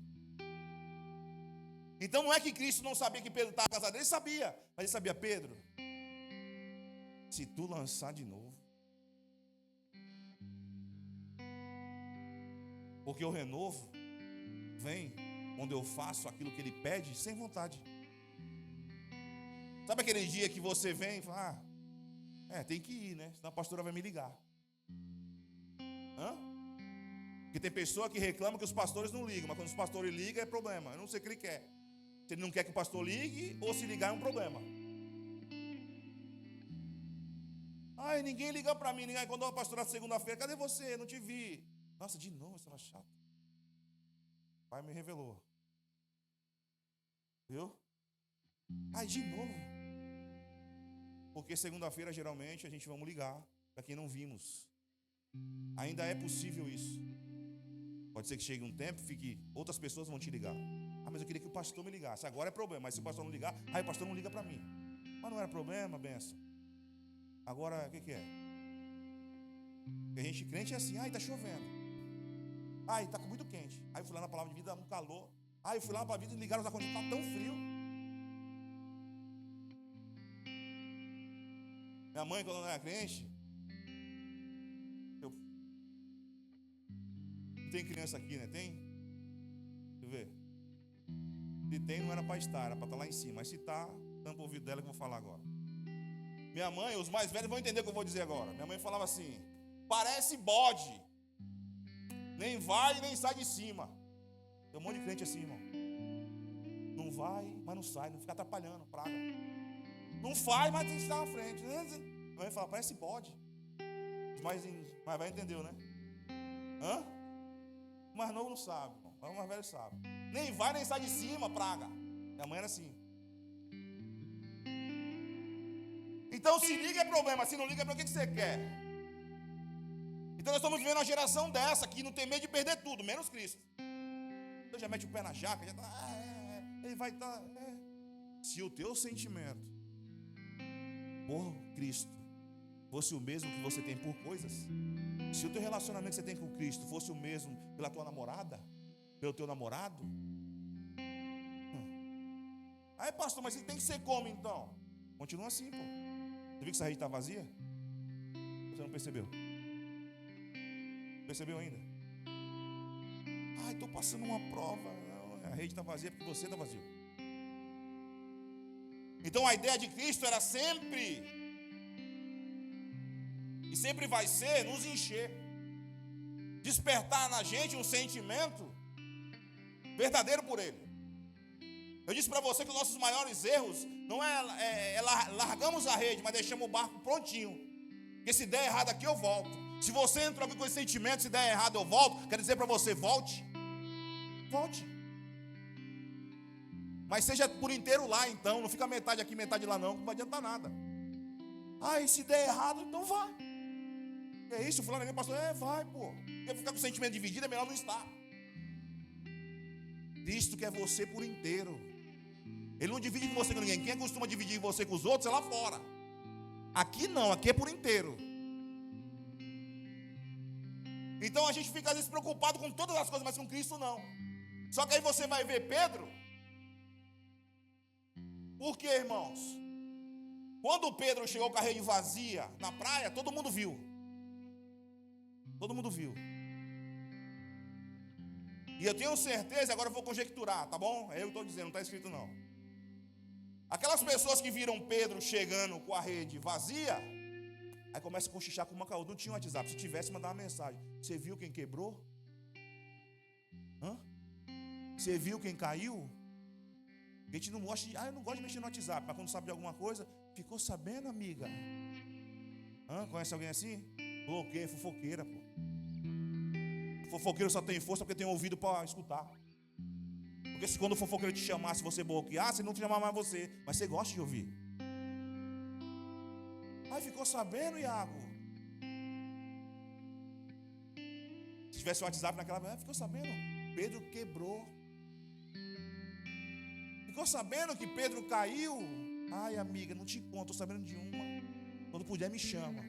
Então não é que Cristo não sabia que Pedro estava casado, ele sabia. Mas ele sabia, Pedro, se tu lançar de novo, porque o renovo vem quando eu faço aquilo que ele pede sem vontade. Sabe aquele dia que você vem e fala, tem que ir, né? Senão a pastora vai me ligar. Porque tem pessoa que reclama que os pastores não ligam, mas quando os pastores ligam é problema. Eu não sei o que ele quer. Se ele não quer que o pastor ligue, ou se ligar é um problema. Ninguém liga para mim. Quando eu pastorar segunda-feira, cadê você? Não te vi. Nossa, de novo, essa era chata. O pai me revelou. Viu? De novo. Porque segunda-feira, geralmente, a gente vamos ligar para quem não vimos. Ainda é possível isso. Pode ser que chegue um tempo, outras pessoas vão te ligar. Mas eu queria que o pastor me ligasse. Agora é problema, mas se o pastor não ligar, o pastor não liga para mim. Mas não era problema, benção. Agora, o que é? Porque a gente crente é assim, está chovendo. Está muito quente. Aí eu fui lá na palavra de vida, um calor. Eu fui lá na palavra de vida e ligaram os ar-condicionados, está tão frio. Minha mãe, quando não era crente, não tem criança aqui, né? Tem? Deixa eu ver. Se tem, não era para estar, era para estar lá em cima. Mas se está, tampa o ouvido dela que eu vou falar agora. Minha mãe, os mais velhos vão entender o que eu vou dizer agora. Minha mãe falava assim, parece bode. Nem vai, nem sai de cima. Tem um monte de crente assim, irmão. Não vai, mas não sai, não fica atrapalhando, praga. Não faz, mas tem que estar na frente. Minha mãe fala, parece bode. Os mais vai entendeu, né? O mais novo não sabe, irmão. O mais velho sabe. Nem vai, nem sai de cima, praga. Minha mãe era assim. Então se liga é problema, se não liga é para o que você quer. Então nós estamos vivendo uma geração dessa que não tem medo de perder tudo, menos Cristo. Então já mete o pé na jaca, já está, Ele vai estar... Se o teu sentimento por Cristo fosse o mesmo que você tem por coisas, se o teu relacionamento que você tem com Cristo fosse o mesmo pela tua namorada, pelo teu namorado, aí pastor, mas ele tem que ser como então? Continua assim, pô. Você viu que essa rede está vazia? Você não percebeu? Percebeu ainda? Ai, estou passando uma prova. Não, a rede está vazia porque você está vazio. Então a ideia de Cristo era sempre, e sempre vai ser, nos encher, despertar na gente um sentimento verdadeiro por Ele. Eu disse para você que os nossos maiores erros não é largamos a rede, mas deixamos o barco prontinho. Porque se der errado aqui eu volto. Se você entrou aqui com esse sentimento, se der errado eu volto, quero dizer para você, volte. Volte. Mas seja por inteiro lá então, não fica metade aqui, metade lá não, que não vai adiantar nada. E se der errado, então vá. É isso, fulano, pastor, vai, pô. Quer ficar com o sentimento dividido, é melhor não estar. Cristo quer você por inteiro. Ele não divide com você com ninguém. Quem costuma dividir você com os outros é lá fora. Aqui não, aqui é por inteiro. Então a gente fica às vezes preocupado com todas as coisas, mas com Cristo não. Só que aí você vai ver Pedro. Por quê, irmãos? Quando Pedro chegou com a rede vazia na praia, todo mundo viu. Todo mundo viu. E eu tenho certeza, agora eu vou conjecturar, tá bom? É eu que estou dizendo, não está escrito não. Aquelas pessoas que viram Pedro chegando com a rede vazia, aí começa a cochichar com uma caúda. Não tinha um WhatsApp, se tivesse, mandar uma mensagem. Você viu quem quebrou? Você viu quem caiu? A gente não gosta de... eu não gosto de mexer no WhatsApp, mas quando sabe de alguma coisa, ficou sabendo, amiga? Conhece alguém assim? Bloqueia, fofoqueira, pô. Fofoqueiro só tem força porque tem ouvido para escutar. Porque se quando o fofoqueiro te chamar, se você bloquear, você não te chamar mais você, mas você gosta de ouvir. Ficou sabendo, Iago? Se tivesse um WhatsApp naquela época, ficou sabendo? Pedro quebrou. Ficou sabendo que Pedro caiu? Amiga, não te conto, estou sabendo de uma. Quando puder me chama.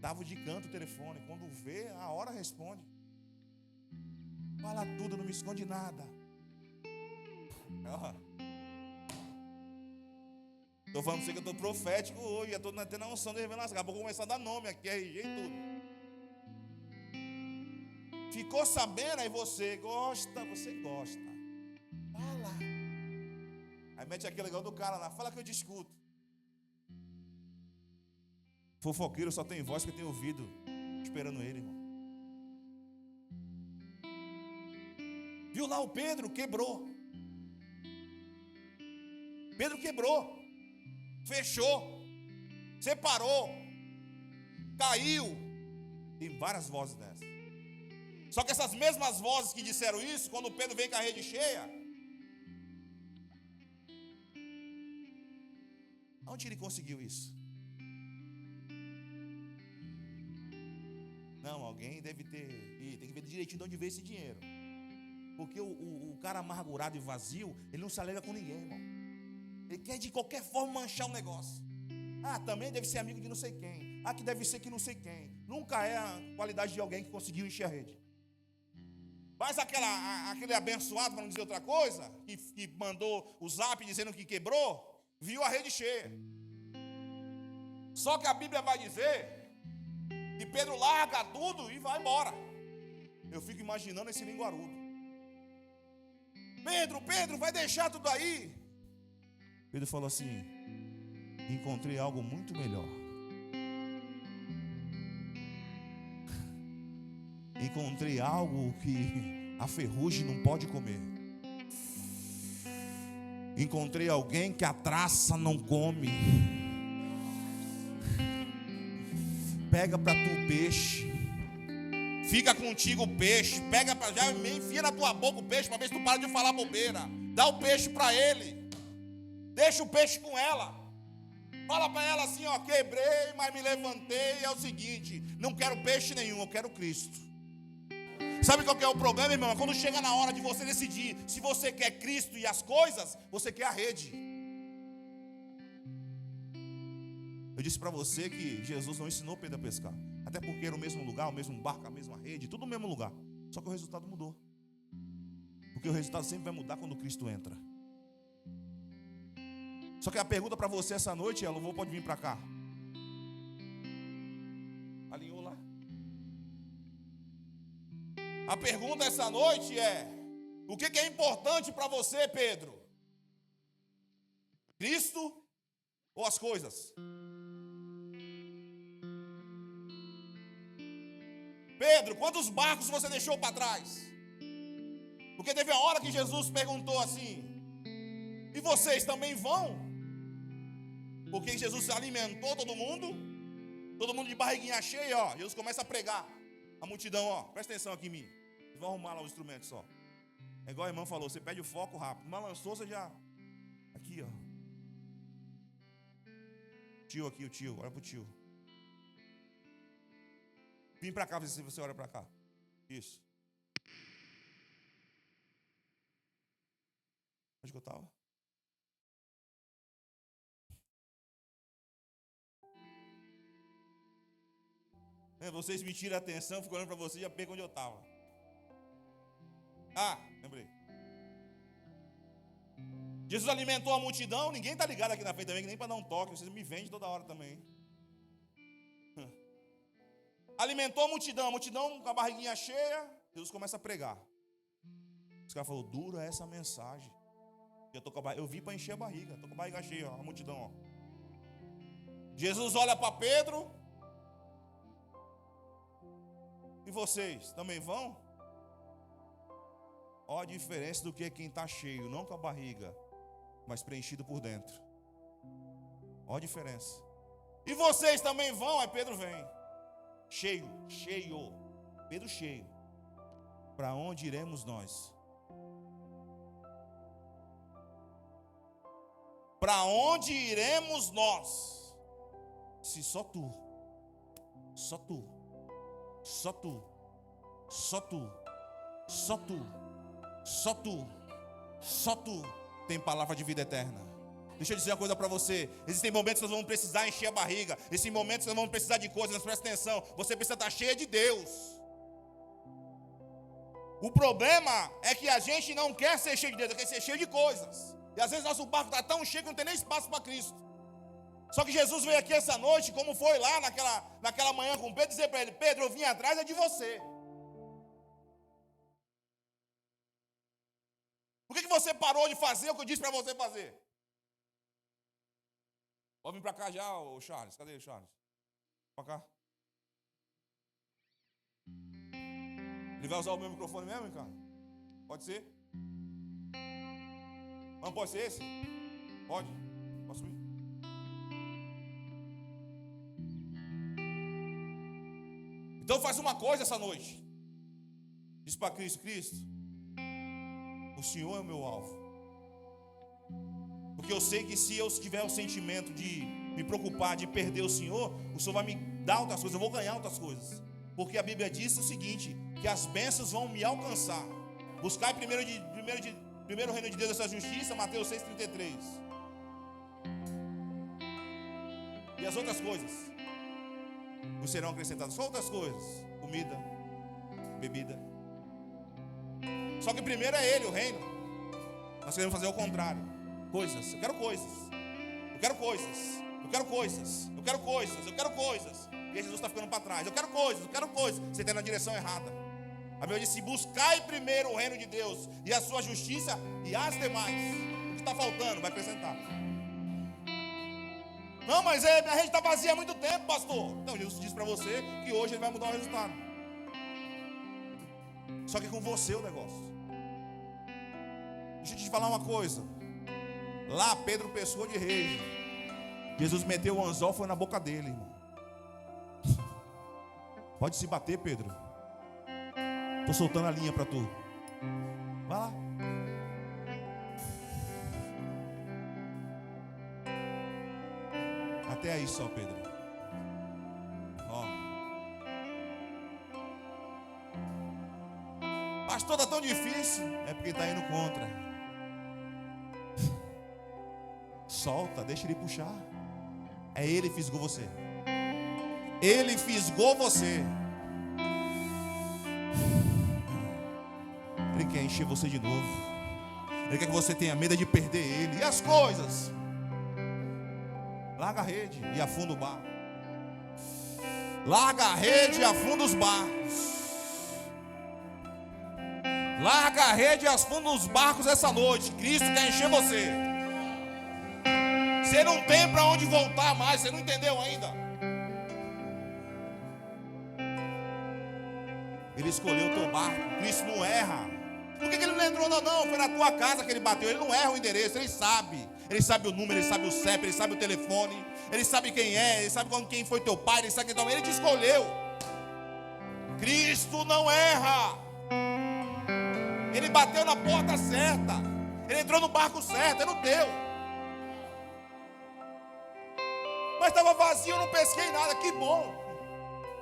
Dava de canto o telefone. Quando vê, a hora responde. Fala tudo, não me esconde nada. Estou falando pra você que eu estou profético hoje. Eu estou tendo a unção de revelação. Acabou de começar a dar nome aqui, RG e tudo. Ficou sabendo, aí você gosta. Fala. Aí mete aquele legal do cara lá. Fala que eu te escuto. Fofoqueiro só tem voz que tem ouvido. Esperando ele, irmão. Viu lá o Pedro? Quebrou. Pedro quebrou. Fechou. Separou. Caiu. Tem várias vozes dessas. Só que essas mesmas vozes que disseram isso, quando Pedro vem com a rede cheia, onde ele conseguiu isso? Não, alguém deve ter. Tem que ver direitinho de onde veio esse dinheiro. Porque o cara amargurado e vazio, ele não se alegra com ninguém, irmão. Ele quer de qualquer forma manchar o negócio. Também deve ser amigo de não sei quem. Que deve ser que não sei quem. Nunca é a qualidade de alguém que conseguiu encher a rede. Mas aquele abençoado, para não dizer outra coisa, que mandou o zap dizendo que quebrou, viu a rede cheia. Só que a Bíblia vai dizer que Pedro larga tudo e vai embora. Eu fico imaginando esse linguarudo. Pedro, vai deixar tudo aí. Pedro falou assim: encontrei algo muito melhor. Encontrei algo que a ferrugem não pode comer. Encontrei alguém que a traça não come. Pega para tu o peixe. Fica contigo o peixe. Pega para já enfia na tua boca o peixe para ver se tu para de falar bobeira. Dá o peixe para ele. Deixa o peixe com ela. Fala para ela assim, quebrei, mas me levantei. É o seguinte, não quero peixe nenhum, eu quero Cristo. Sabe qual que é o problema, irmão? Quando chega na hora de você decidir se você quer Cristo e as coisas, você quer a rede. Eu disse para você que Jesus não ensinou Pedro a pescar. Até porque era o mesmo lugar, o mesmo barco, a mesma rede, tudo no mesmo lugar. Só que o resultado mudou. Porque o resultado sempre vai mudar quando Cristo entra. Só que a pergunta para você essa noite é: louvor pode vir para cá. Alinhou lá? A pergunta essa noite é: o que é importante para você, Pedro? Cristo ou as coisas? Pedro, quantos barcos você deixou para trás? Porque teve a hora que Jesus perguntou assim: e vocês também vão? Porque Jesus alimentou todo mundo de barriguinha cheia, ó. Jesus começa a pregar. A multidão, ó, presta atenção aqui em mim. Vocês vão arrumar lá os instrumentos só. É igual a irmã falou, você pede o foco rápido. Balançou, você já... Aqui, ó. Tio aqui, o tio, olha pro tio. Vim pra cá, se você olha pra cá. Isso. Onde que eu estava? Vocês me tiram a atenção, fico olhando para vocês e já perco onde eu estava. Lembrei. Jesus alimentou a multidão, ninguém está ligado aqui na frente também, nem para dar um toque, vocês me vendem toda hora também. Alimentou a multidão com a barriguinha cheia, Jesus começa a pregar. Os caras falaram: dura essa mensagem. Eu vim para encher a barriga, estou com a barriga cheia, ó, a multidão, ó. Jesus olha para Pedro: e vocês também vão? Olha a diferença do que é quem está cheio, não com a barriga, mas preenchido por dentro. Olha a diferença. E vocês também vão? Aí Pedro vem, cheio, Pedro cheio. Para onde iremos nós? Para onde iremos nós? Se só tu tem palavra de vida eterna. Deixa eu dizer uma coisa para você: existem momentos que nós vamos precisar encher a barriga, existem momentos que nós vamos precisar de coisas, mas presta atenção, você precisa estar cheia de Deus. O problema é que a gente não quer ser cheio de Deus, quer ser cheio de coisas. E às vezes nosso barco está tão cheio que não tem nem espaço para Cristo. Só que Jesus veio aqui essa noite, como foi lá naquela manhã com Pedro, dizer para ele: Pedro, eu vim atrás de você. Por que você parou de fazer o que eu disse para você fazer? Pode vir para cá já, ô Charles. Cadê o Charles? Para cá. Ele vai usar o meu microfone mesmo, Ricardo? Pode ser? Não pode ser esse? Pode? Posso ir? Então faz uma coisa essa noite. Diz para Cristo: Cristo, o Senhor é o meu alvo. Porque eu sei que se eu tiver o sentimento de me preocupar, de perder o Senhor vai me dar outras coisas, eu vou ganhar outras coisas. Porque a Bíblia diz o seguinte: que as bênçãos vão me alcançar. Buscai primeiro o reino de Deus e a sua justiça, Mateus 6,33. E as outras coisas vos serão acrescentadas. Só outras coisas: comida, bebida. Só que primeiro é Ele, o reino. Nós queremos fazer o contrário. Coisas, eu quero coisas. Eu quero coisas. Eu quero coisas. Eu quero coisas. Eu quero coisas. E aí Jesus está ficando para trás. Eu quero coisas, eu quero coisas. Você está na direção errada. A Bíblia diz: buscai primeiro o reino de Deus e a sua justiça, e as demais. O que está faltando vai acrescentar. Não, mas minha rede está vazia há muito tempo, pastor. Então Jesus diz para você que hoje Ele vai mudar o resultado. Só que é com você o negócio. Deixa eu te falar uma coisa. Lá Pedro pescou de rede. Jesus meteu o anzol, foi na boca dele, irmão. Pode se bater, Pedro. Estou soltando a linha para tu. Vai lá. Até aí só, Pedro. Ó. Pastor, está tão difícil. É porque está indo contra. Solta, deixa ele puxar. É ele que fisgou você. Ele fisgou você. Ele quer encher você de novo. Ele quer que você tenha medo de perder ele. E as coisas? Larga a rede e afunda o barco. Larga a rede e afunda os barcos. Larga a rede e afunda os barcos essa noite. Cristo quer encher você. Você não tem para onde voltar mais. Você não entendeu ainda? Ele escolheu o teu barco. Cristo não erra. Por que ele não entrou não? Foi na tua casa que ele bateu. Ele não erra o endereço, ele sabe. Ele sabe o número, ele sabe o CEP, ele sabe o telefone. Ele sabe quem é, ele sabe quem foi teu pai, ele sabe quem é. Ele te escolheu. Cristo não erra. Ele bateu na porta certa. Ele entrou no barco certo, era o teu. Mas estava vazio, eu não pesquei nada. Que bom.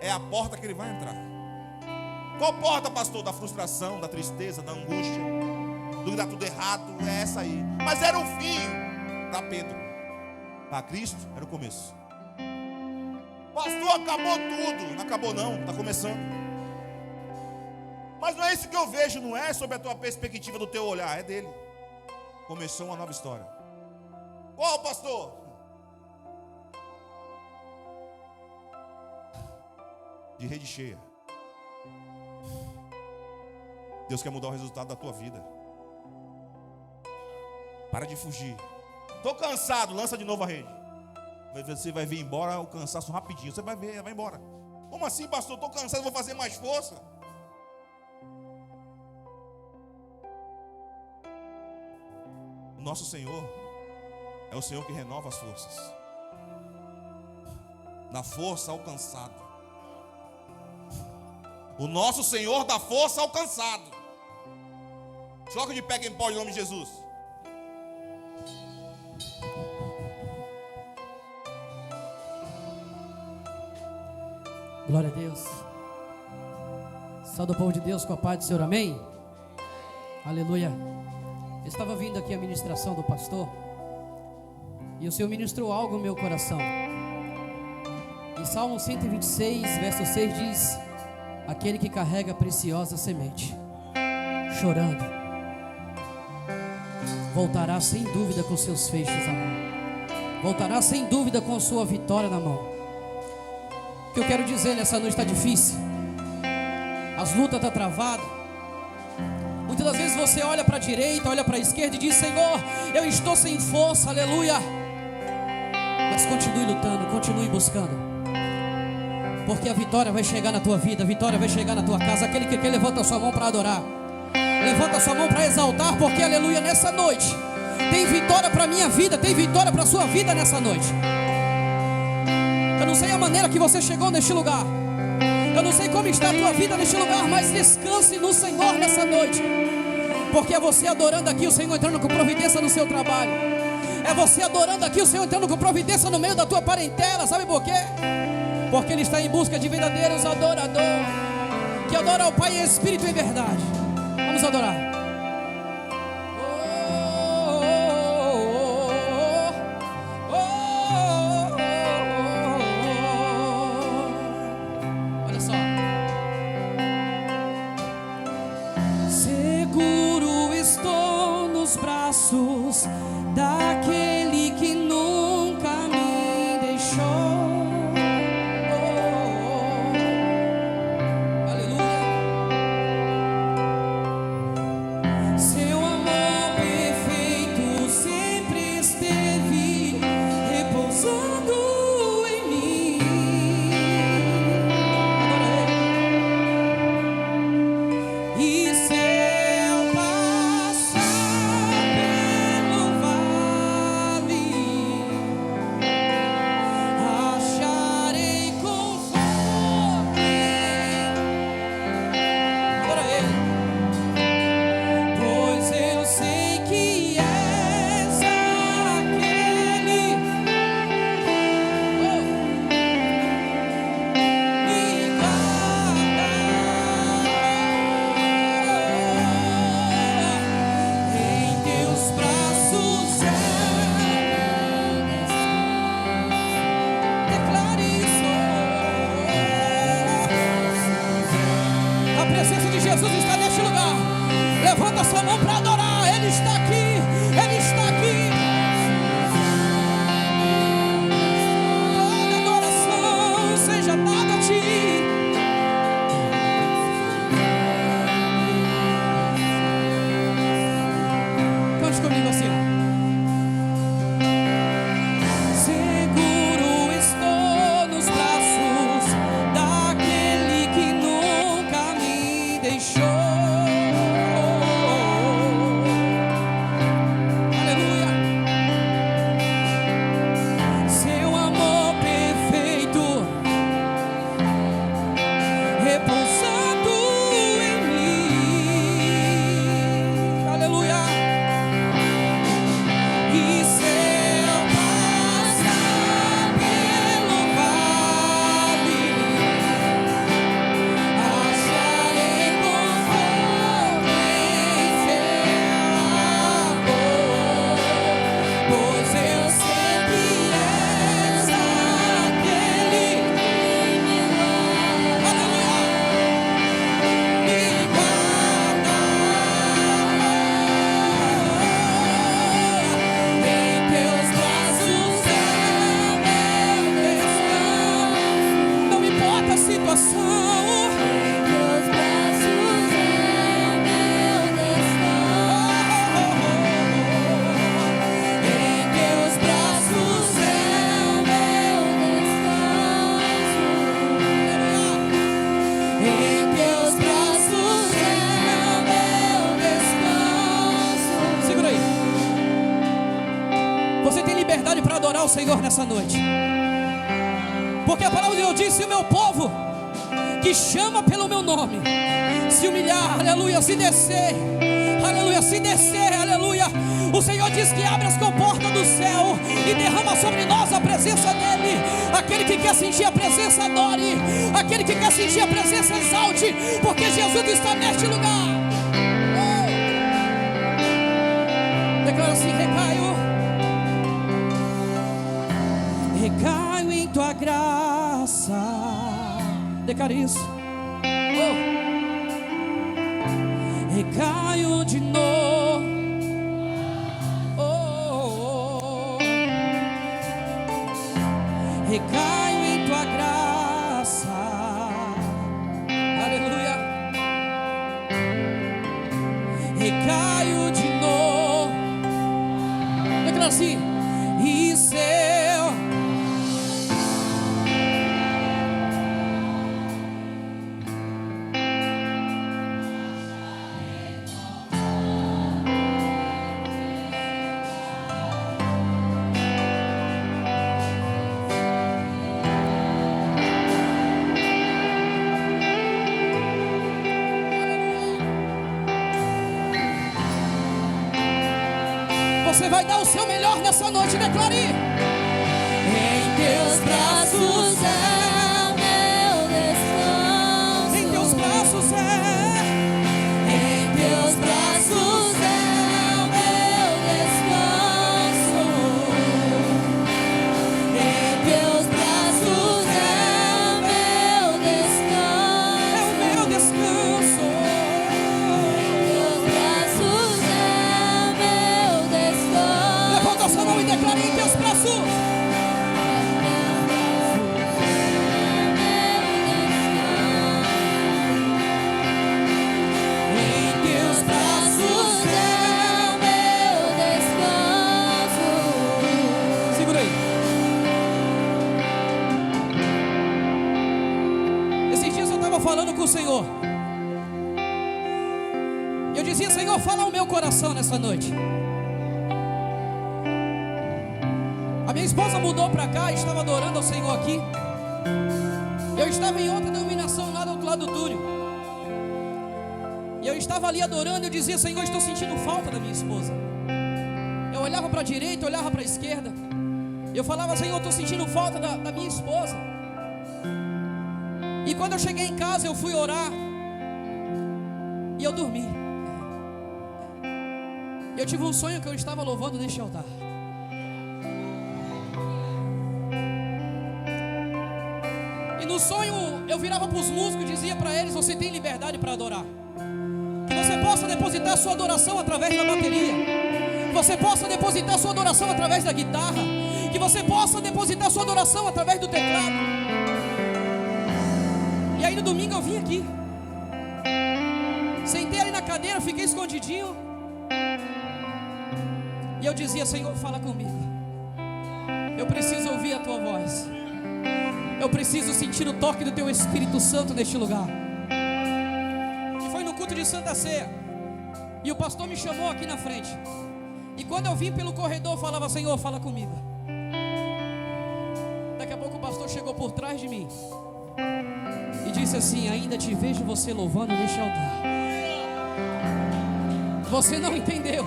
É a porta que ele vai entrar. Qual porta, pastor? Da frustração, da tristeza, da angústia, do que dá tudo errado. É essa aí. Mas era o fim para Pedro. Para Cristo era o começo. Pastor, acabou tudo. Não acabou não, está começando. Mas não é isso que eu vejo. Não é sobre a tua perspectiva, do teu olhar. É dele. Começou uma nova história. Qual, pastor? De rede cheia. Deus quer mudar o resultado da tua vida. Para de fugir. Estou cansado, lança de novo a rede. Você vai vir embora, o cansaço rapidinho. Você vai ver, vai embora. Como assim, pastor? Estou cansado, vou fazer mais força. O nosso Senhor é o Senhor que renova as forças. Dá força ao cansado. O nosso Senhor dá força ao cansado. Coloca de pé quem pode, em nome de Jesus. Glória a Deus. Salve o povo de Deus com a paz do Senhor, amém? Aleluia. Eu estava vindo aqui a ministração do pastor e o Senhor ministrou algo no meu coração. Em Salmo 126, verso 6 diz: aquele que carrega a preciosa semente, chorando, voltará sem dúvida com seus feixes na mão. Voltará sem dúvida com sua vitória na mão. O que eu quero dizer nessa noite está difícil. As lutas estão travadas. Muitas das vezes você olha para a direita, olha para a esquerda e diz: Senhor, eu estou sem força, aleluia. Mas continue lutando, continue buscando. Porque a vitória vai chegar na tua vida, a vitória vai chegar na tua casa. Aquele que quer, levanta a sua mão para adorar. Levanta a sua mão para exaltar, porque aleluia, nessa noite tem vitória para a minha vida, tem vitória para a sua vida nessa noite. Eu não sei a maneira que você chegou neste lugar, eu não sei como está a tua vida neste lugar, mas descanse no Senhor nessa noite. Porque é você adorando aqui, o Senhor entrando com providência no seu trabalho. É você adorando aqui, o Senhor entrando com providência no meio da tua parentela. Sabe por quê? Porque Ele está em busca de verdadeiros adoradores, que adoram ao Pai em espírito e em verdade. Vamos adorar. Olha só. Seguro estou nos braços daquele que nunca me deixou. E se eu passar pelo vale Jesus está neste lugar. Levanta sua mão para adorar. Ele está aqui. Ele está aqui. Toda adoração seja dada a ti. Cante comigo assim. Seguro estou nos braços daquele que nunca me deixou. Aleluia. Seu amor perfeito repousando em mim. Aleluia. E se eu passar pelo vale, acharei conforto em seu amor, pois eu sei que és aquele que me guarda, me guarda. Em teus braços é o meu descanso. Não importa a situação. Em teus braços é o meu descanso. Em teus braços é o meu descanso. Em teus braços é o meu descanso. Segura aí. Você tem liberdade para adorar o Senhor nessa noite. Porque a palavra de Deus diz: se o meu povo, que chama pelo meu nome, se humilhar, aleluia, se descer, aleluia, o Senhor diz que abre as comportas do céu e derrama sobre nós a presença dEle. Aquele que quer sentir a presença, adore. Aquele que quer sentir a presença, exalte, porque Jesus está neste lugar. Declara assim: recaio em tua graça. Declara isso. Recaio de novo. Recaio em tua graça. Aleluia. Recaio de novo. Declara assim: e seu. Você vai dar o seu melhor nessa noite, declare. Em teus braços é o meu descanso. Em teus braços é. Em teus braços é o meu descanso. Em teus braços é o meu descanso. É o meu descanso. Levanta a sua mão e declare: em teus braços. Em teus braços é o meu descanso. Segura aí. Esses dias eu estava falando com o Senhor. Eu dizia: Senhor, fala ao meu coração nessa noite. A minha esposa mudou para cá, estava adorando ao Senhor aqui. Eu estava em outra denominação lá do outro lado do túnel. E eu estava ali adorando, eu dizia: Senhor, estou sentindo falta da minha esposa. Eu olhava para a direita, olhava para a esquerda. Eu falava: Senhor, estou sentindo falta da minha esposa. E quando eu cheguei em casa, eu fui orar e eu dormi. Eu tive um sonho que eu estava louvando neste altar. E no sonho eu virava para os músicos e dizia para eles: você tem liberdade para adorar. você possa depositar sua adoração através da bateria, que você possa depositar sua adoração através da guitarra, que você possa depositar sua adoração através do teclado. E aí no domingo eu vim aqui, sentei ali na cadeira, fiquei escondidinho, e eu dizia: Senhor, fala comigo, eu preciso ouvir a tua voz, eu preciso sentir o toque do teu Espírito Santo neste lugar. E foi no culto de Santa Ceia, e o pastor me chamou aqui na frente, e quando eu vim pelo corredor eu falava: Senhor, fala comigo. Daqui a pouco o pastor chegou por trás de mim e disse assim: ainda te vejo você louvando neste altar. Você não entendeu.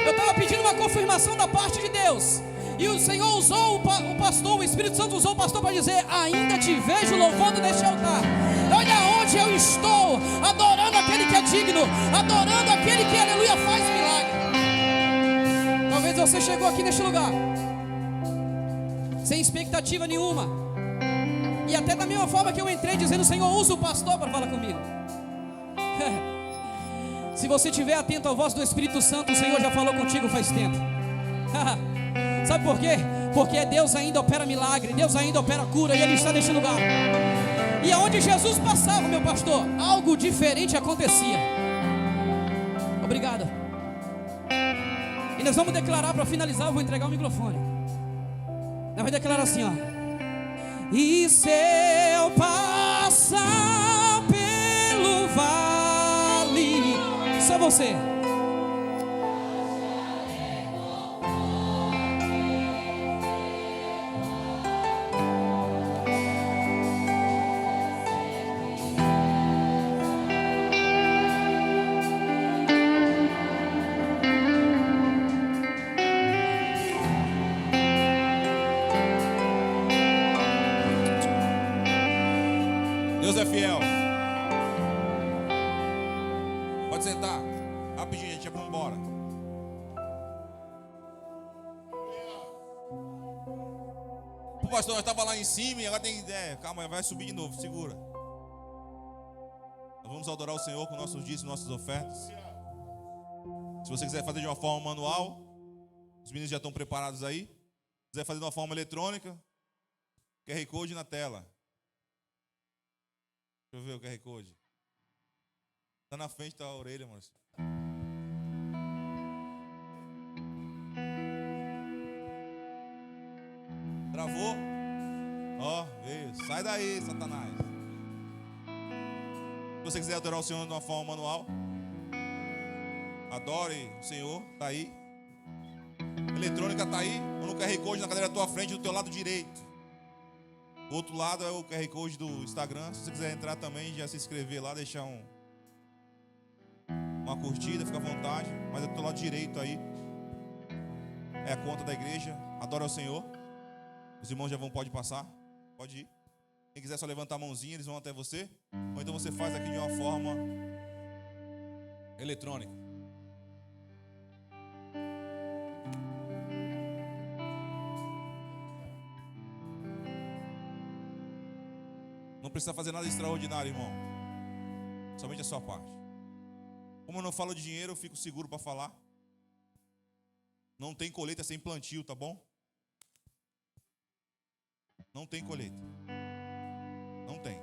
Eu estava pedindo uma confirmação da parte de Deus, e o Senhor usou o pastor, o Espírito Santo usou o pastor para dizer: ainda te vejo louvando neste altar. Olha onde eu estou, adorando aquele que é digno, adorando aquele que, aleluia, faz milagre. Talvez você chegou aqui neste lugar sem expectativa nenhuma, e até da mesma forma que eu entrei dizendo: Senhor, usa o pastor para falar comigo. Se você estiver atento à voz do Espírito Santo, o Senhor já falou contigo faz tempo. Sabe por quê? Porque Deus ainda opera milagre, Deus ainda opera cura, e Ele está neste lugar. E aonde Jesus passava, meu pastor, algo diferente acontecia. Obrigado. E nós vamos declarar, para finalizar, eu vou entregar o microfone. Nós vamos declarar assim, ó: e se eu passar pelo vale, só você. Deus é fiel. Pode sentar. Rapidinho, gente, vamos embora. O pastor, nós estávamos lá em cima e agora tem ideia. Calma, vai subir de novo, segura. Nós vamos adorar o Senhor com nossos dízimos, nossas ofertas. Se você quiser fazer de uma forma manual, os meninos já estão preparados aí. Se quiser fazer de uma forma eletrônica, QR Code na tela. Deixa eu ver o QR Code. Tá na frente da orelha, Márcio. Travou? Ó, veio. Sai daí, Satanás. Se você quiser adorar o Senhor de uma forma manual, adore o Senhor, tá aí. Eletrônica tá aí, ou no QR Code na cadeira da tua frente, do teu lado direito. O outro lado é o QR Code do Instagram. Se você quiser entrar também, já se inscrever lá, deixar uma curtida, fica à vontade. Mas é do teu lado direito aí é a conta da igreja. Adora o Senhor. Os irmãos já pode passar. Pode ir. Quem quiser só levantar a mãozinha, eles vão até você. Ou então você faz aqui de uma forma eletrônica. Não precisa fazer nada extraordinário, irmão. Somente a sua parte. Como eu não falo de dinheiro, eu fico seguro para falar. Não tem colheita sem plantio, tá bom? Não tem colheita. Não tem.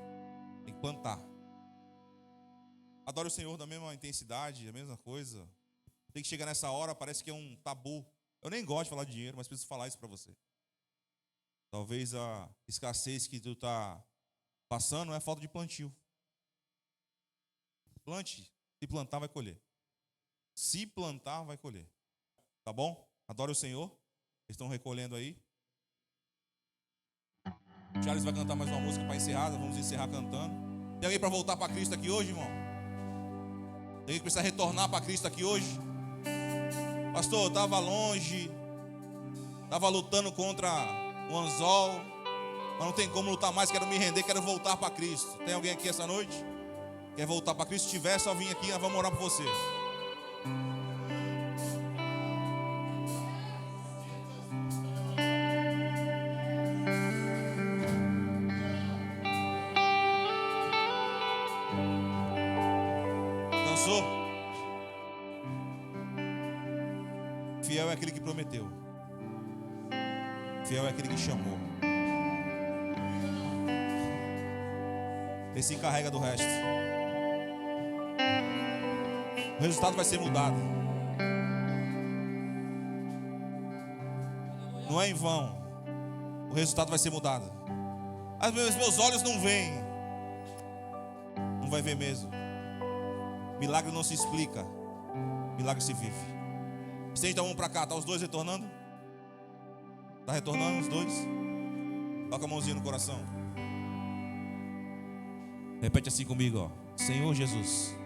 Tem que plantar. Adore o Senhor da mesma intensidade, a mesma coisa. Tem que chegar nessa hora, parece que é um tabu. Eu nem gosto de falar de dinheiro, mas preciso falar isso para você. Talvez a escassez que tu está passando é falta de plantio. Plante. Se plantar, vai colher. Se plantar, vai colher. Tá bom? Adore o Senhor. Eles estão recolhendo aí. O Charles vai cantar mais uma música para encerrar. Vamos encerrar cantando. Tem alguém para voltar para Cristo aqui hoje, irmão? Tem alguém que precisa retornar para Cristo aqui hoje? Pastor, eu estava longe. Estava lutando contra o anzol. Mas não tem como lutar mais, quero me render, quero voltar para Cristo. Tem alguém aqui essa noite? Quer voltar para Cristo? Se tiver, só vim aqui, nós vamos orar por você. atrasou. Fiel é aquele que prometeu. Fiel é aquele que chamou. Ele se encarrega do resto. O resultado vai ser mudado. Não é em vão. O resultado vai ser mudado. Às vezes meus olhos não veem. Não vai ver mesmo. Milagre não se explica. Milagre se vive. Estende a mão para cá. Tá os dois retornando? Tá retornando os dois? Coloca a mãozinha no coração. Repete assim comigo, ó. Senhor Jesus,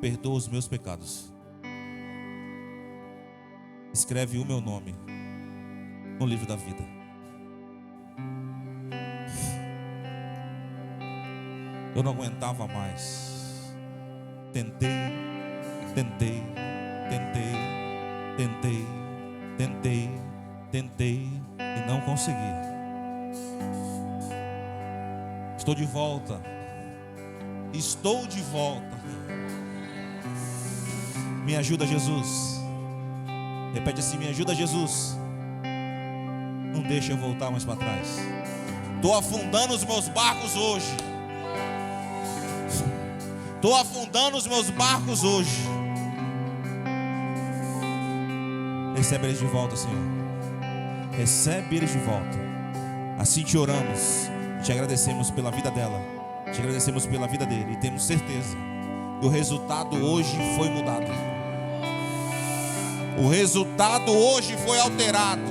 perdoa os meus pecados. Escreve o meu nome no livro da vida. Eu não aguentava mais. Tentei e não consegui. Estou de volta. Estou de volta. Me ajuda, Jesus. Repete assim: me ajuda, Jesus. Não deixa eu voltar mais para trás. Estou afundando os meus barcos hoje. Estou afundando os meus barcos hoje. Recebe eles de volta, Senhor. Recebe eles de volta. Assim te oramos. Te agradecemos pela vida dela. Te agradecemos pela vida dele. E temos certeza que o resultado hoje foi mudado. O resultado hoje foi alterado.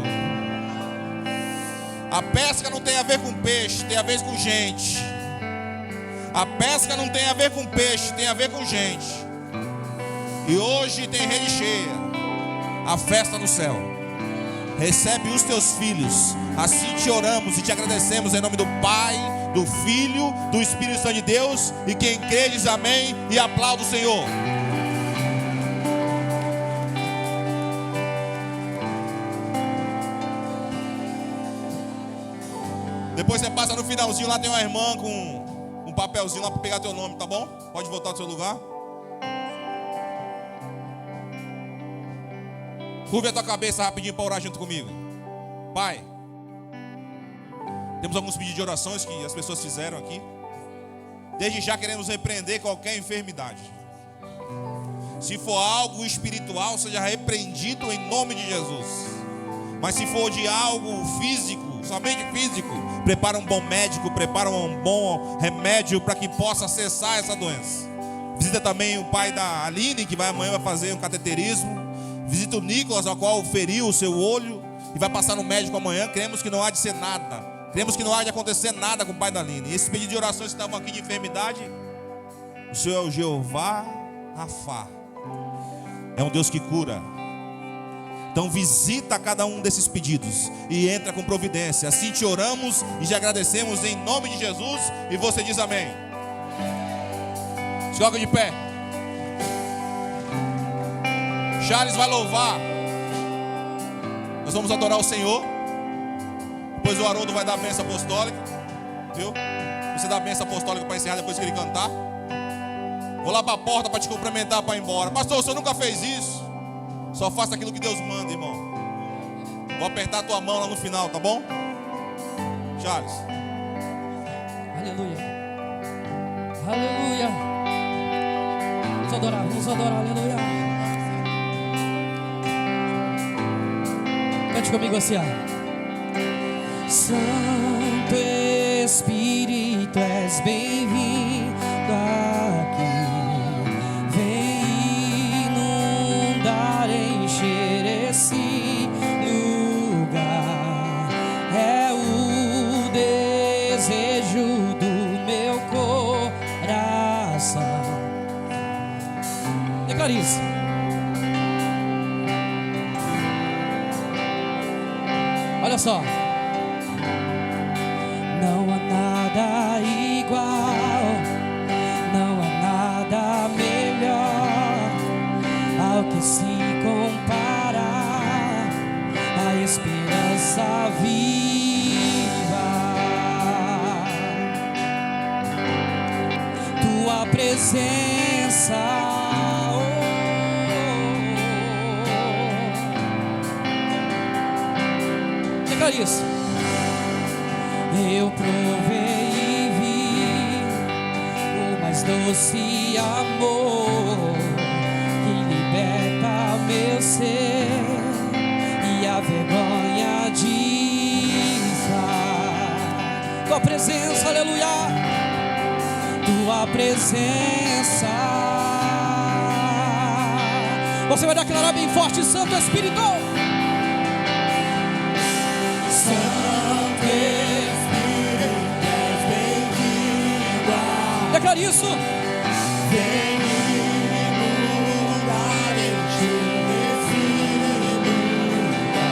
A pesca não tem a ver com peixe, tem a ver com gente. A pesca não tem a ver com peixe, tem a ver com gente. E hoje tem rede cheia. A festa no céu. Recebe os teus filhos. Assim te oramos e te agradecemos em nome do Pai, do Filho, do Espírito Santo de Deus. E quem crê diz amém e aplauda o Senhor. Depois você passa no finalzinho, lá tem uma irmã com um papelzinho lá para pegar teu nome, tá bom? Pode voltar ao seu lugar. Curve a tua cabeça rapidinho para orar junto comigo. Pai, temos alguns pedidos de orações que as pessoas fizeram aqui. Desde já queremos repreender qualquer enfermidade. Se for algo espiritual, seja repreendido em nome de Jesus. Mas se for de algo físico, somente físico, prepara um bom médico, prepara um bom remédio para que possa cessar essa doença. Visita também o pai da Aline, que amanhã vai fazer um cateterismo. Visita o Nicolas, ao qual feriu o seu olho e vai passar no médico amanhã. Queremos que não há de ser nada. Queremos que não há de acontecer nada com o pai da Aline. E esse pedido de orações que estavam aqui de enfermidade, o Senhor é o Jeová Rafá. É um Deus que cura. Então visita cada um desses pedidos e entra com providência. Assim te oramos e te agradecemos em nome de Jesus. E você diz amém. Se coloca de pé. Charles vai louvar. Nós vamos adorar o Senhor. Depois o Haroldo vai dar a bênção apostólica. Viu? Você dá a bênção apostólica para encerrar depois que ele cantar. Vou lá para a porta para te cumprimentar para ir embora. Pastor, o senhor nunca fez isso? Só faça aquilo que Deus manda, irmão. Vou apertar a tua mão lá no final, tá bom? Charles. Aleluia. Aleluia. Vamos adorar, aleluia. Cante comigo assim, ó. Santo Espírito, és bem-vindo aqui. Vem inundar, encher esse lugar. É o desejo do meu coração. Declare isso. Olha só. Não há nada igual, não há nada melhor ao que se comparar a esperança viva. Tua presença isso. Eu provei e vi o mais doce amor que liberta meu ser e a vergonha desfaz. Tua presença, aleluia, tua presença. Você vai declarar bem forte: Santo Espírito. Santo Espírito, és bem-vindo. Declare isso. Vem no lugar,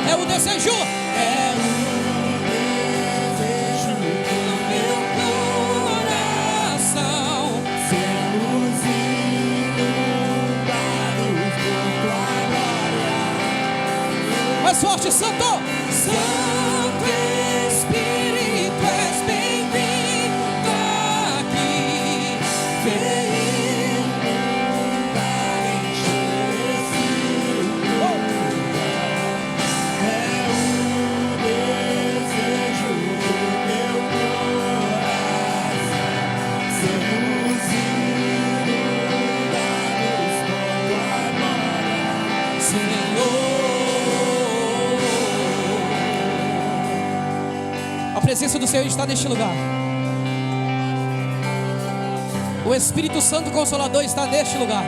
é o desejo. É o desejo do meu coração. Sermos inundados por tua glória. Mais forte, Santo. Santo Espírito, és bem-vindo aqui. Vem inundar, encher esse lugar. É o desejo do meu coração. Sermos inundados com tua glória, Senhor. A presença do Senhor está neste lugar. O Espírito Santo Consolador está neste lugar.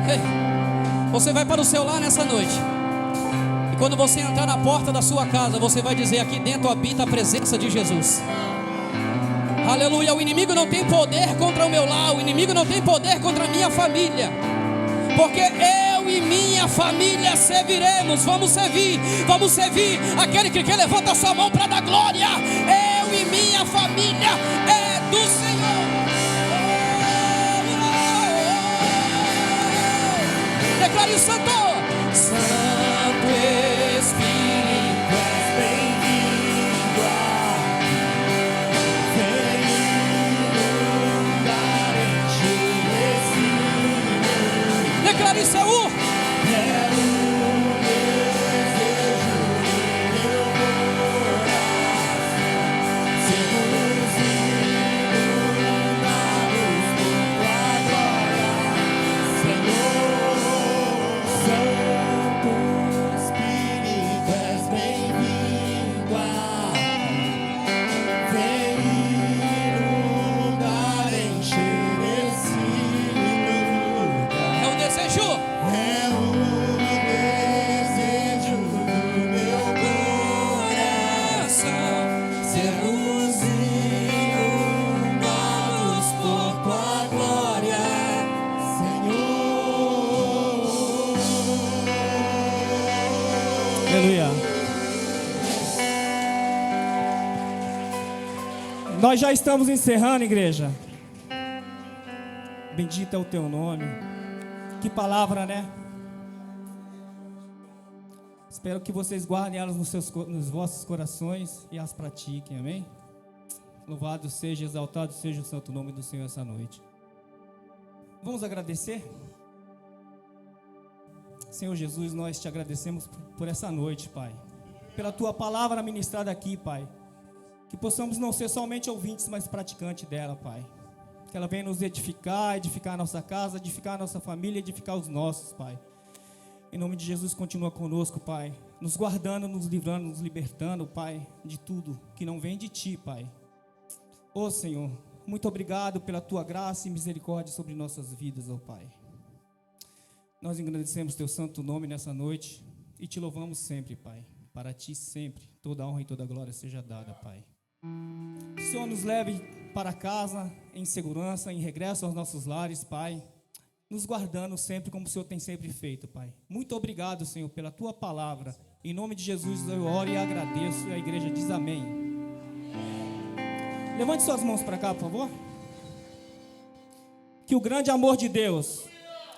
Ei, você vai para o seu lar nessa noite. E quando você entrar na porta da sua casa, você vai dizer: aqui dentro habita a presença de Jesus. Aleluia. O inimigo não tem poder contra o meu lar. O inimigo não tem poder contra a minha família. Porque eu e minha família serviremos. Vamos servir aquele que quer. Levanta a sua mão para dar glória. Eu e minha família é do Senhor. Declare: Santo. Santo Espírito, és bem-vindo aqui. Vem inundar, encher esse lugar. Declare: isso é o desejo do meu coração. Sermos inundados por tua glória, Senhor. Santo Espírito, és bem-vindo aqui. Vem inundar, encher esse lugar. É o desejo. É o desejo do meu coração. Sermos inundados por tua glória, Senhor. Aleluia. Nós já estamos encerrando, igreja. Bendito é o teu nome. Que palavra, né? Espero que vocês guardem elas nos vossos corações e as pratiquem, amém? Louvado seja, exaltado seja o santo nome do Senhor essa noite. Vamos agradecer? Senhor Jesus, nós te agradecemos por essa noite, Pai. Pela tua palavra ministrada aqui, Pai. Que possamos não ser somente ouvintes, mas praticantes dela, Pai. Que ela venha nos edificar a nossa casa, edificar a nossa família, edificar os nossos, Pai. Em nome de Jesus, continua conosco, Pai. Nos guardando, nos livrando, nos libertando, Pai, de tudo que não vem de Ti, Pai. Ô Senhor, muito obrigado pela Tua graça e misericórdia sobre nossas vidas, ó Pai. Nós agradecemos Teu santo nome nessa noite e Te louvamos sempre, Pai. Para Ti sempre, toda a honra e toda a glória seja dada, Pai. Que o Senhor nos leve para casa em segurança, em regresso aos nossos lares, Pai, nos guardando sempre como o Senhor tem sempre feito, Pai. Muito obrigado, Senhor, pela Tua palavra. Em nome de Jesus eu oro e agradeço, e a igreja diz amém. Levante suas mãos para cá, por favor. Que o grande amor de Deus,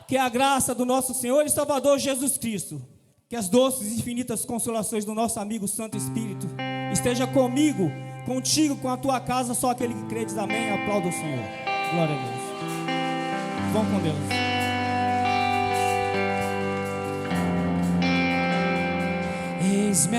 que a graça do nosso Senhor e Salvador Jesus Cristo, que as doces e infinitas consolações do nosso amigo Santo Espírito esteja comigo, contigo, com a tua casa, só aquele que crê diz amém. Aplauda o Senhor. Glória a Deus. Vão com Deus. Eis-me